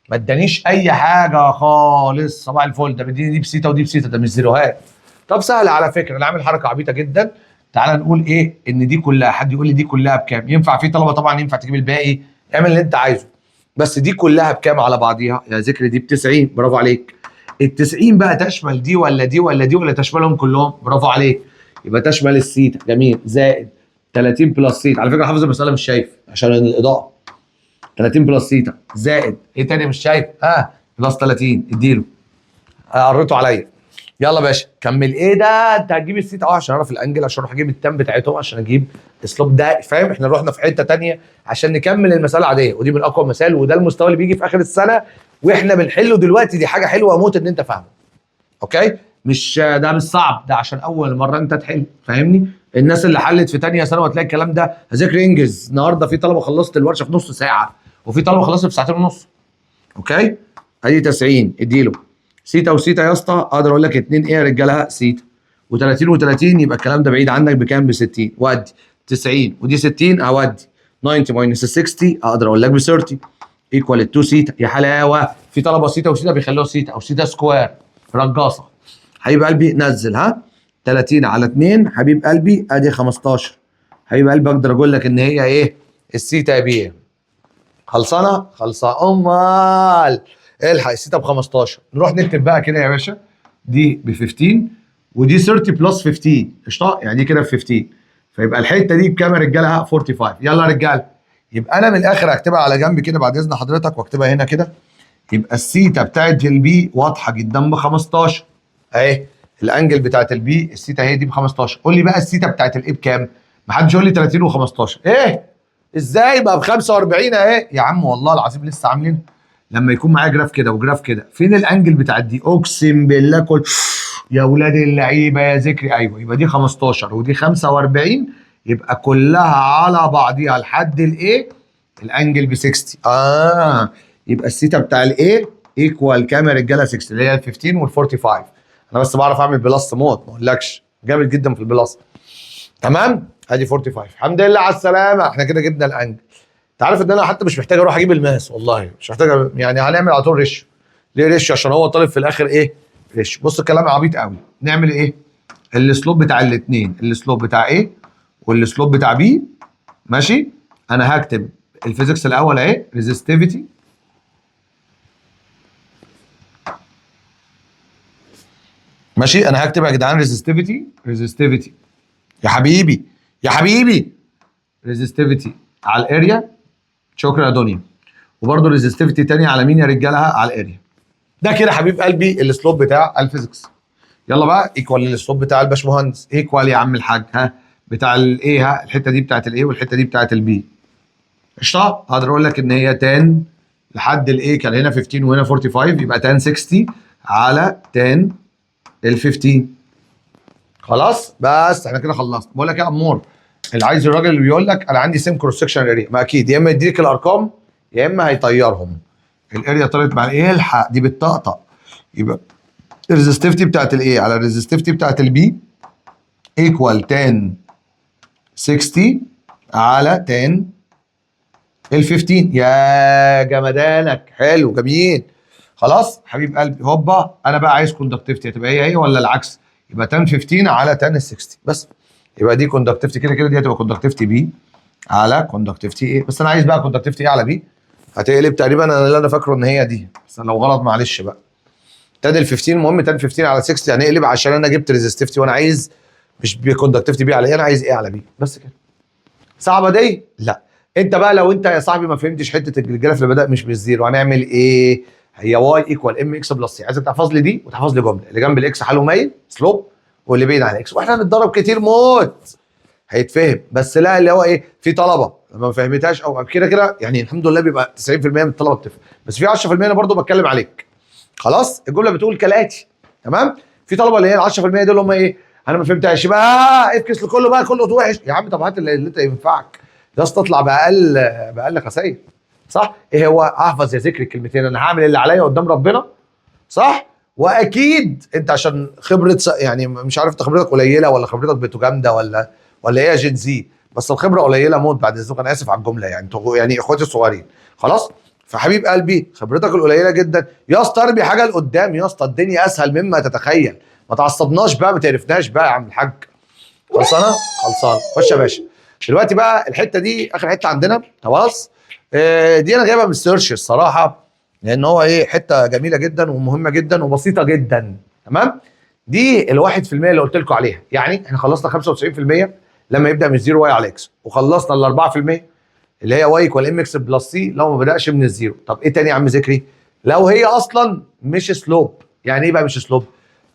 ما ادانيش اي حاجه خالص. صباح الفل، ده مديني دي بسيتا ودي بسيتا، ده مش زيروهات. طب سهل على فكره، انا عامل حركه عبيطه جدا. تعال نقول ايه ان دي كلها، حد يقول لي دي كلها بكام؟ ينفع في طلبه طبعا ينفع تجيب الباقي، اعمل اللي انت عايزه. بس دي كلها بكام على بعضيها يا ذكر؟ دي ب 90، برافو عليك. ال 90 بقى تشمل دي ولا دي ولا دي ولا تشملهم كلهم؟ برافو عليك. يبقى تشمل السيتا، جميل، زائد 30 بلس سيتا. على فكره حافظ المساله مش شايف عشان الاضاءه. 30 بلس سيتا زائد ايه تاني مش شايف؟ بلس 30 اديله. قريته عليا. يلا يا باشا كمل. ايه ده انت هتجيب السيتا عشان اعرف الانجل، عشان اروح اجيب التان بتاعتهم، عشان اجيب السلوب ده، فاهم؟ احنا رحنا في حته ثانيه عشان نكمل المساله العاديه، ودي من اقوى المسائل، وده المستوى اللي بيجي في اخر السنه واحنا بنحله دلوقتي. دي حاجه حلوه اموت ان انت فاهمه. اوكي؟ مش ده مش صعب، ده عشان اول مره انت تحل، فاهمني؟ الناس اللي حلت في ثانيه ثانوي هتلاقي الكلام ده. هذاكر انجز النهارده، في طلبه خلصت الورشه في نص ساعه، وفي طلبه خلصت في ساعتين ونص. اوكي؟ ادي 90 اديله سيتا وسيتا يا اسطى. اقدر اقول لك 2 ايه يا رجاله؟ سيتا. و30 و30 يبقى الكلام ده بعيد عنك بكام؟ ب 60. ودي 90 ودي 60 اودي 90 ماينس 60 اقدر اقول لك ب 30 ايكوال 2 سيتا. يا حلاوه، في طلبه سيتا وسيتا بيخلوها سيتا او سيتا سكوير، رجاصه. حبيب قلبي نزل. 30 على 2 حبيب قلبي ادي 15. حبيب قلبي اقدر اقول لك ان هي ايه؟ السيتا يا بيه. خلصانه؟ خلصانه. امال الحق السيتا ب 15. نروح نكتب بقى كده يا باشا، دي ب 15 ودي 30 بلس 15 قشطه، يعني دي كده ب 15. فيبقى الحته دي بكام يا رجاله؟ 45. يلا يا رجاله، يبقى انا من الاخر هكتبها على جنب كده بعد اذن حضرتك، واكتبها هنا كده. يبقى السيتا بتاعت البي واضحه جدا ب 15 اهي. الانجل بتاعت البي السيتا هي دي ب 15. قول لي بقى السيتا بتاعت الاي بكام؟ ما حدش يقول لي 30 و15. ايه ازاي بقى ب 45 اهي يا عم؟ والله العظيم لسه عاملين لما يكون معايا جراف كده وجراف كده. فين الانجل بتاعت دي؟ اقسم بالله كل يا ولاد اللعيبه يا ذكري. ايوه يبقى دي 15 ودي 45، يبقى كلها على بعضيها لحد الايه الانجل ب 60. يبقى السيتا بتاع الايه ايكوال كام يا رجاله؟ 60، اللي هي ال 15 وال 45. انا بس بعرف اعمل بلس موت، ما اقولكش جامد جدا في البلس. تمام؟ ادي 45. الحمد لله على السلامه. احنا كده جبنا الانجل. انت عارف ان انا حتى مش محتاج اروح اجيب الماس، والله مش محتاج، يعني هنعمل على طول ريش. ليه ريش؟ عشان هو طالب في الاخر ايه؟ ريش. بص الكلام عبيط قوي. نعمل ايه؟ السلوب بتاع الاثنين، السلوب بتاع ايه والسلوب بتاع بي. ماشي؟ انا هكتب الفيزيكس الاول اهي، ريزيستيفيتي ماشي. انا هكتب يا جدعان ريزيستيفيتي يا حبيبي يا حبيبي، ريزيستيفيتي على الاريا. شكرا يا دنيا. وبرده ريزيستيفيتي تاني على مين يا رجاله؟ على الاريا. ده كده حبيب قلبي السلوب بتاع الفيزيكس. يلا بقى ايكوال السلوب بتاع الباشمهندس. ايكوال يا عم الحاج بتاع الايه الحته دي بتاعت الايه والحته دي بتاعت البي. قشطه. اقدر اقول لك ان هي تان لحد الايه كان هنا 15 وهنا 45، يبقى تان 60 على تان ال 15. خلاص بس احنا كده خلصنا. بقول لك ايه يا امور، اللي عايز الراجل اللي بيقول لك انا عندي سيم كروس سكشن اريا، ما اكيد يا اما يديك الارقام يا اما هيطيرهم. الاريا طلعت مع الايه؟ الحق دي بالطقطق. يبقى الريزستيفيتي بتاعت الايه على الريزستيفيتي بتاعت البي ايكوال تان 60 على تان ال 15. يا جمدانك، حلو جميل. خلاص حبيب قلبي. هوبا انا بقى عايز كوندكتيفيتي هتبقى هي ولا العكس؟ يبقى تان 15 على تان ال 60 بس. يبقى دي كوندكتيفيتي كده كده، دي هتبقى كوندكتيفيتي بي على كوندكتيفيتي ايه. بس انا عايز بقى كوندكتيفيتي ايه على بي. هتقلب تقريبا انا اللي انا فاكره ان هي دي، بس لو غلط معلش بقى. تان ال 15 المهم تان 15 على 60 يعني اقلب، عشان انا جبت ريزستيفيتي وانا عايز مش بكوندكتيفيتي بي على ايه، انا عايز ايه على بي بس كده. صعبه دي؟ لا. انت بقى لو انت يا صاحبي ما فهمتش حته الجراف اللي بدا مش بالزيرو، هنعمل ايه؟ هي واي ايكوال ام اكس بلس سي. عايزك تحفظ لي دي وتحفظ لي جمله اللي جنب الاكس حاله مايل سلوب، واللي بعيد عن الاكس. واحنا هنتدرب كتير موت هيتفهم. بس لا اللي هو ايه، في طلبه لما ما فهمتهاش او كده كده، يعني الحمد لله بيبقى 90% من الطلبه بتفهم، بس في 10% انا برضو بتكلم عليك. خلاص الجمله بتقول كالاتي. تمام؟ في طلبه اللي هي ال 10% دول هم ايه؟ انا ما فهمتهاش يبقى افكس لكله بقى، كله وحش يا عم. طب هات اللي انت ينفعك يا اسطى، اطلع باقل خسائر. صح؟ ايه هو؟ احفظ يا ذكر الكلمتين، انا هعمل اللي عليا قدام ربنا صح؟ واكيد انت عشان خبره يعني مش عارف انت خبرتك قليله ولا خبرتك جامده ولا ايه يا جين زي، بس الخبره قليله موت بعد اذنك، انا اسف على الجمله يعني، انتوا يعني اخواتي الصغيرين خلاص. فحبيب قلبي خبرتك القليله جدا يا اسطى، ارمي حاجه لقدام يا اسطى، الدنيا اسهل مما تتخيل. ما تعصبناش بقى، ما تعرفناش بقى يا عم الحاج. خلصانه خلصانه. خش يا باشا. دلوقتي بقى الحته دي اخر حته عندنا خلاص. دي انا جايبها من السيرش الصراحه، لان هو ايه حته جميله جدا ومهمه جدا وبسيطه جدا. تمام. دي الواحد في المية اللي قلت لكم عليها، يعني احنا خلصنا 95% لما يبدا من 0 واي على اكس، وخلصنا ال 4% اللي هي واي ايكوال ام اكس بلس سي لو ما بداش من الزيرو. طب ايه تاني يا عم ذكري؟ لو هي اصلا مش سلوب. يعني ايه بقى مش سلوب؟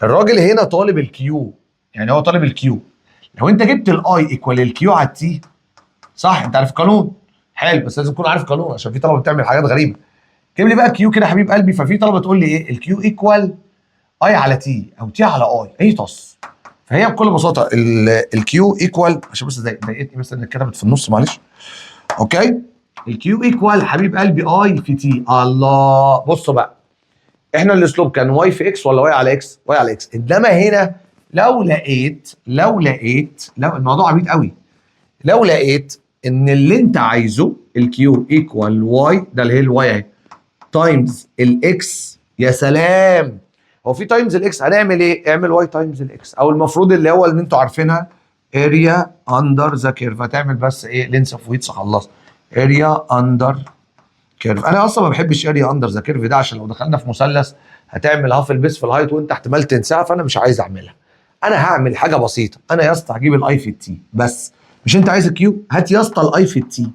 الراجل هنا طالب الكيو، يعني هو طالب الكيو. لو انت جبت الاي ايكوال الكيو على التي، صح؟ انت عارف القانون حلو، بس لازم تكون عارف القانون عشان في طلبه بتعمل حاجات غريبه. جيب لي بقى كيو كده يا حبيب قلبي. ففي طلبه تقول لي ايه الكيو ايكوال اي على تي او تي على اي، اي طص. فهي بكل بساطه الكيو ايكوال، عشان بس ضايقتني بس ان اتكتبت في النص معلش. اوكي. الكيو ايكوال حبيب قلبي اي في تي. الله. بصوا بقى، احنا الاسلوب كان واي في اكس ولا واي على اكس؟ واي على اكس. انما هنا لو لقيت لو الموضوع عبيط قوي، لو لقيت ان اللي انت عايزه الكيو ايكوال واي، ده اللي هي الواي اهي، تايمز الاكس. يا سلام. هو في تايمز الاكس، هنعمل ايه؟ اعمل واي تايمز الاكس، او المفروض اللي هو اللي انتوا عارفينها اريا اندر ذا كيرف. هتعمل بس ايه؟ لينس اوف ويتس. خلص اريا اندر كيرف. انا اصلا ما بحبش اريا اندر ذا كيرف ده، عشان لو دخلنا في مثلث هتعمل هاف البيس في الهايت وانت احتمال تنساها، فانا مش عايز اعملها. انا هعمل حاجه بسيطه. انا يا اسطى هجيب الاي في التي بس. مش انت عايز الكيو؟ هات يا اسطى الاي في التي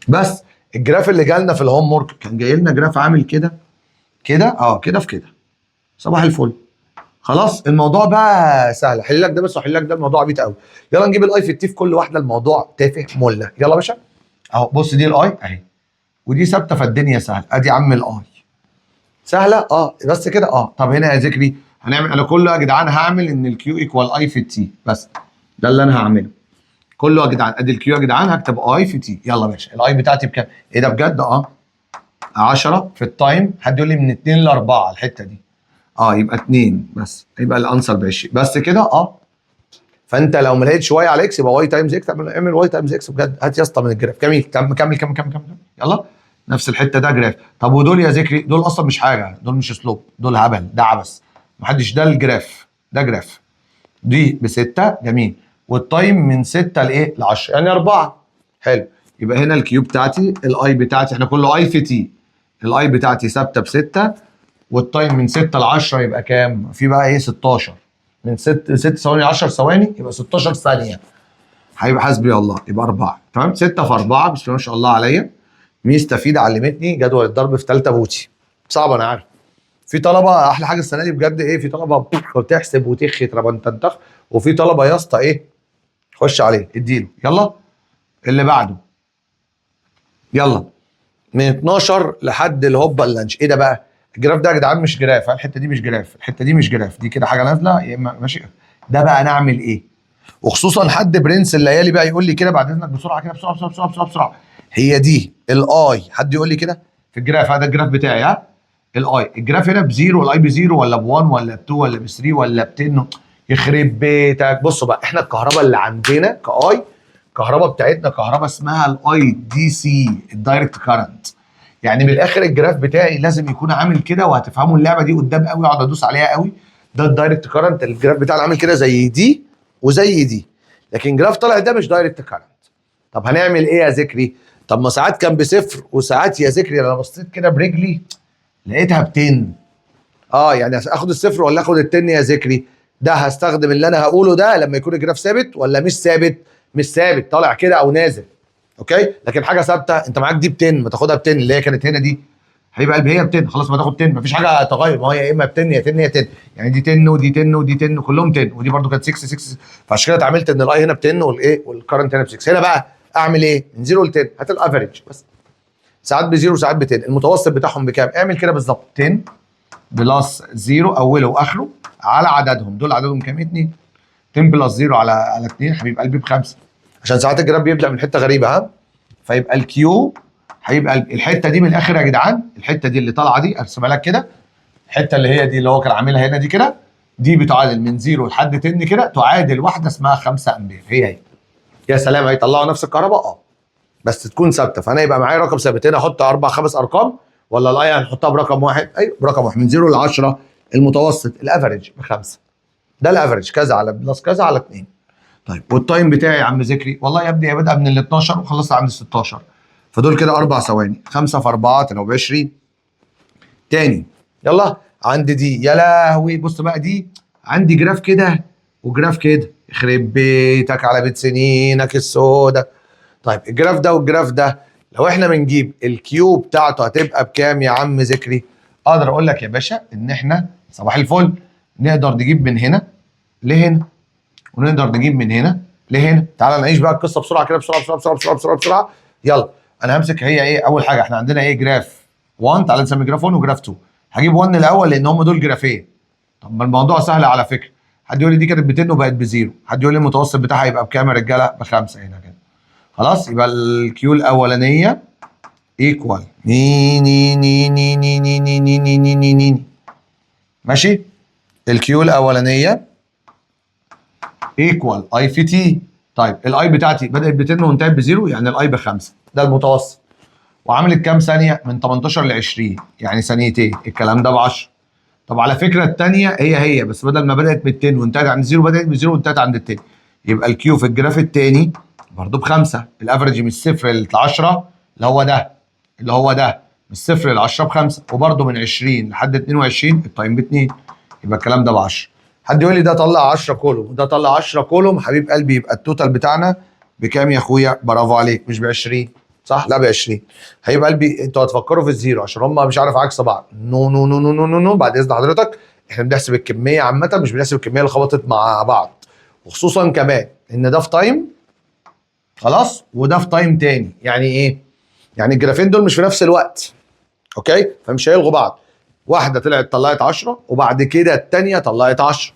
بس. الجراف اللي جالنا في الهوم ورك كان جاي لنا جراف عامل كده كده كده في كده. صباح الفل. خلاص الموضوع بقى سهل. احل لك ده بس واحل لك ده، الموضوع عبيط قوي. يلا نجيب الاي في التي في كل واحده، الموضوع تافه مله. يلا يا باشا. اهو بص، دي الاي اهي ودي ثابته، فالدنيا سهله. ادي يا عم الاي سهله بس كده. طب هنا يا ذكري هنعمل، انا كله يا جدعان هعمل ان الكيو ايكوال اي في التي بس. ده اللي انا هعمله كله يا جدعان. ادي الكيو يا جدعان، هكتب اي في تي. يلا يا باشا. الاي بتاعتي بكام؟ ايه ده بجد؟ 10 في التايم. حد يقول لي من 2 ل 4 الحته دي. يبقى 2 بس، يبقى الانسر ب 20 بس كده. فانت لو ما لقيتش واي على اكس يبقى واي تايمز اكس. اعمل واي تايمز اكس بجد. هات يا اسطى من الجراف. جميل. كمل. يلا نفس الحته ده جراف. طب ودول يا ذكري؟ دول اصلا مش حاجه، دول مش سلوب، دول هبل، ده عبث. محدش. ده الجراف، ده جراف. دي ب6. جميل. والتايم من 6 لايه؟ ل 10، يعني 4. حلو. يبقى هنا الكيو بتاعتي، الاي بتاعتي، احنا كله اي في تي. الاي بتاعتي ثابته ب6، والتايم من 6 ل 10 يبقى كام؟ في بقى ايه؟ 16. من 6 ثواني 10 ثواني يبقى 16 ثانيه. هيبقى حسبي الله، يبقى 4. تمام. 6 في 4 بسم الله ما شاء الله عليا. ميس تفيدة علمتني جدول الضرب في ثالثه بوتي. صعب انا عارف. في طلبه احلى حاجه السنه دي بجد ايه، في طلبه بتحسب وتخي تربنتنتخ، وفي طلبه يا اسطى ايه، خش عليه اديله. يلا اللي بعده. يلا من 12 لحد الهوبا اللانش. ايه ده بقى؟ الجراف ده يا جدعان مش جراف. الحته دي مش جراف، الحته دي مش جراف، دي كده حاجه نازله يا اما ماشي. ده بقى نعمل ايه؟ وخصوصا حد برنس الليالي بقى يقول لي كده بعد اذنك بسرعه كده، بسرعه. هي دي الاي. حد يقول لي كده في الجراف. هذا الجراف بتاعي. الاي الجراف هنا بزيرو، الاي بزيرو ولا ب1 ولا ب2 ولا ب3 ولا ب10؟ يخرب بيتك. بصوا بقى، احنا الكهرباء اللي عندنا كاي، الكهرباء بتاعتنا كهرباء اسمها الاي دي سي، الدايركت كارنت. يعني من الاخر الجراف بتاعي لازم يكون عامل كده، وهتفهموا اللعبه دي قدام قوي، اقعد ادوس عليها قوي. ده الدايركت كارنت. الجراف بتاعنا عامل كده زي دي وزي دي، لكن جراف طالع ده مش دايركت كارنت. طب هنعمل ايه يا ذكري؟ طب ما ساعات كان بصفر، وساعات يا ذكري انا بصيت كده برجلي لقيتها ب10. يعني اخد الصفر ولا اخد ال10 يا ذكري؟ ده هستخدم اللي انا هقوله ده لما يكون الجراف ثابت ولا مش ثابت؟ مش ثابت، طالع كده او نازل. اوكي. لكن حاجه ثابته، انت معاك دي ب10 ما تاخدها ب10 اللي هي كانت هنا دي. هيبقى قلبي هي ب10 خلاص، ما تاخد 10 مفيش حاجه تغير، ما هي يا اما ب10 يا 10 يا 10. يعني دي 10 ودي 10 ودي 10 كلهم 10، ودي برده كانت 6. فعشان كده اتعاملت ان الاي هنا ب10 والايه والكرنت هنا ب6. هنا بقى اعمل ايه؟ من 0 ل 10 هات الافريج بس. ساعات بزيرو وساعات ب10. المتوسط بتاعهم بكام؟ اعمل كده بالظبط 10 بلس 0 اوله واخره على عددهم. دول عددهم كام؟ 2. 10 بلس 0 على 2 حبيب قلبي ب5. عشان ساعات الجراف بيبدا من حته غريبه. فيبقى الكيو هيبقى الحته دي من الاخر يا جدعان، الحته دي اللي طالعه دي ارسمها لك كده. الحته اللي هي دي اللي هو كان عاملها هنا دي كده، دي بتعادل من 0 لحد 10 كده، تعادل واحده اسمها 5 امبير. هي يا سلام، هيطلعوا نفس الكهرباء بس تكون ثابته. فانا يبقى معايا رقم ثابت هنا، احط 4 5 ارقام، ولا الاي هنحطها برقم واحد؟ ايوه برقم واحد، من 0 ل 10 المتوسط الافرج ب5. ده الافرج كذا على بلس كذا على 2. طيب والتايم بتاعي يا عم ذكري؟ والله يا ابني بدأ من ال 12 وخلصت عند ال 16، فدول كده 4 ثواني. 5 في 4 تبقى 20. تاني يلا عندي دي، يا لهوي بص بقى، دي عندي جراف كده وجراف كده، يخرب بيتك على بيت سنينك السودة. طيب الجراف ده والجراف ده لو احنا بنجيب الكيو بتاعته هتبقى بكام يا عم ذكري؟ اقدر اقول لك يا باشا ان احنا صباح الفل نقدر نجيب من هنا لهنا، ونقدر نجيب من هنا لهنا. تعال نعيش بقى القصه بسرعه كده، بسرعه بسرعه بسرعه بسرعه بسرعه بسرعه. يلا انا همسك هي ايه اول حاجه، احنا عندنا ايه جراف 1، تعال نسمي جراف 1 وجراف 2. هجيب 1 الاول لان هم دول جرافين. طب ما الموضوع سهل على فكره. حد يقول لي دي كانت ب 10 وبقت بزيرو، حد يقول لي المتوسط بتاعها يبقى بكام يا رجاله؟ ب5 هنا كده. خلاص يبقى الكيو الاولانيه ايكوال ني ني ني ني ني ني ني ني ني ني ني ني. ماشي، الكيو الاولانيه ايكوال اي في تي. طيب الاي بتاعتي بدات ب 10 وانتهت بزيرو، يعني الاي ب5، ده المتوسط. وعملت كام ثانيه؟ من 18 ل 20، يعني ثانيتين. الكلام ده ب10. طب على فكره الثانيه هي بس بدل ما بدات ب 10 وانتهت عند زيرو، بدات بزيرو وانتهت عند ال 10. يبقى الكيو في الجراف الثاني برضه ب5. الافرج من الصفر ل 10 اللي هو ده من الصفر ل 10 ب5، وبرضه من 20 لحد 22 التايم ب2. يبقى الكلام ده ب10. حد يقول لي ده طلع 10 كولوم وده طلع 10 كولوم، حبيب قلبي يبقى التوتال بتاعنا بكام يا اخويا؟ برافو عليك، مش ب20 صح؟ لا ب20. حبيب قلبي انتوا هتفكروا في الزيرو عشان هم مش عارف عكس بعض. نو نو نو نو نو نو, نو. بعد اذن حضرتك احنا بنحسب الكميه عامه، مش بنحسب الكميه اللي خبطت مع بعض. وخصوصا كمان ان ده في تايم خلاص وده في تايم تاني. يعني ايه؟ يعني الجرافين دول مش في نفس الوقت، اوكي؟ فمش هيلغوا بعض. واحده طلعت 10 وبعد كده الثانيه طلعت 10،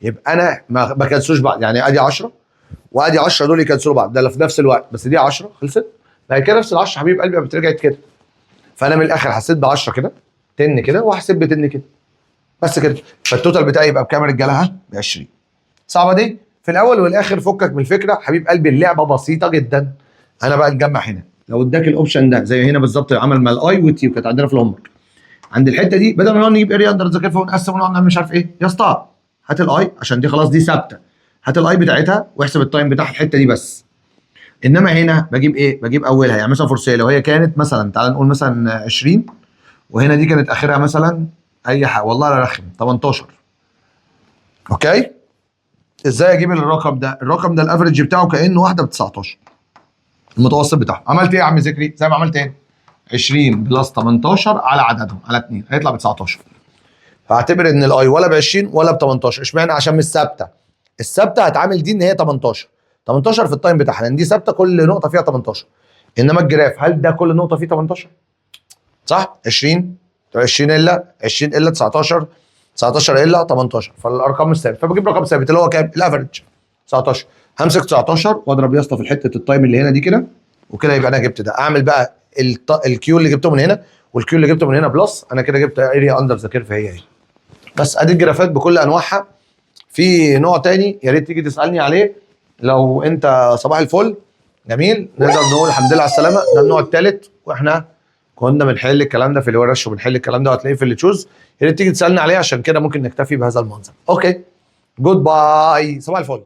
يبقى انا ما كنسلوش بعض. يعني ادي 10 وادي 10 دول يكنسلوا بعض، ده في نفس الوقت، بس دي 10 خلصت. بعد كده نفس ال10 حبيب قلبي بترجعت كده. فانا من الاخر حسيت ب10 كده 10 كده، وحسيت ب10 كده، بس كده. فالتوتال بتاعي يبقى بكام يا رجاله؟ ب20. صعبه دي؟ في الاول والاخر فكك من الفكره حبيب قلبي، اللعبه بسيطه جدا. انا بقى نجمع هنا، لو اداك الاوبشن ده زي هنا بالظبط عمل مع الاي والتي وكانت عندنا في الهوم ورك، عند الحته دي بدل ما نقعد نجيب اريا اندر ذا كيرف ونقسم ونقعد نعمل مش عارف ايه، يا اسطى هات الاي عشان دي خلاص دي ثابته، هات الاي بتاعتها واحسب التايم بتاع الحته دي بس. انما هنا بجيب ايه؟ بجيب اولها. يعني مثلا فورسيه لو هي كانت مثلا تعال نقول مثلا 20 وهنا دي كانت اخرها مثلا اي حاجه، والله لا رخم 18، اوكي؟ ازاي اجيب الرقم ده؟ الرقم ده الافرج بتاعه كانه واحده ب 19، المتوسط بتاعه. عملت ايه يا عم ذكري؟ زي ما عملت ايه؟ 20 بلس 18 على عددهم على 2 هيطلع ب 19. فاعتبر ان الاي ولا ب 20 ولا ب 18. اشمعنى؟ عشان مش ثابته. الثابته هتعامل دي ان هي 18 18 في التايم بتاعها، لان دي ثابته كل نقطه فيها 18. انما الجراف هل ده كل نقطه فيه 18؟ صح؟ 20 الا 20 الا 19 19 الا 18، فالارقام مش ثابته. فبجيب رقم ثابت اللي هو كام؟ الافرج 19. همسك 19 واضرب يا اسطى في حته التايم اللي هنا دي كده، وكده يبقى انا جبت ده. اعمل بقى الكيو اللي جبته من هنا والكيو اللي جبته من هنا بلس، انا كده جبت اريا اندر ذا كيرف. هي بس ادي الجرافات بكل انواعها. في نوع تاني يا ريت تيجي تسالني عليه لو انت صباح الفل. جميل، نقدر نقول الحمد لله على السلامه. ده النوع الثالث، واحنا كنا بنحل الكلام ده في الورش وبنحل الكلام ده وهتلاقيه في اللي تشوز. يا ريت تيجي تسالني عليه عشان كده ممكن نكتفي بهذا المنظر. اوكي، جود باي، صباح الفل.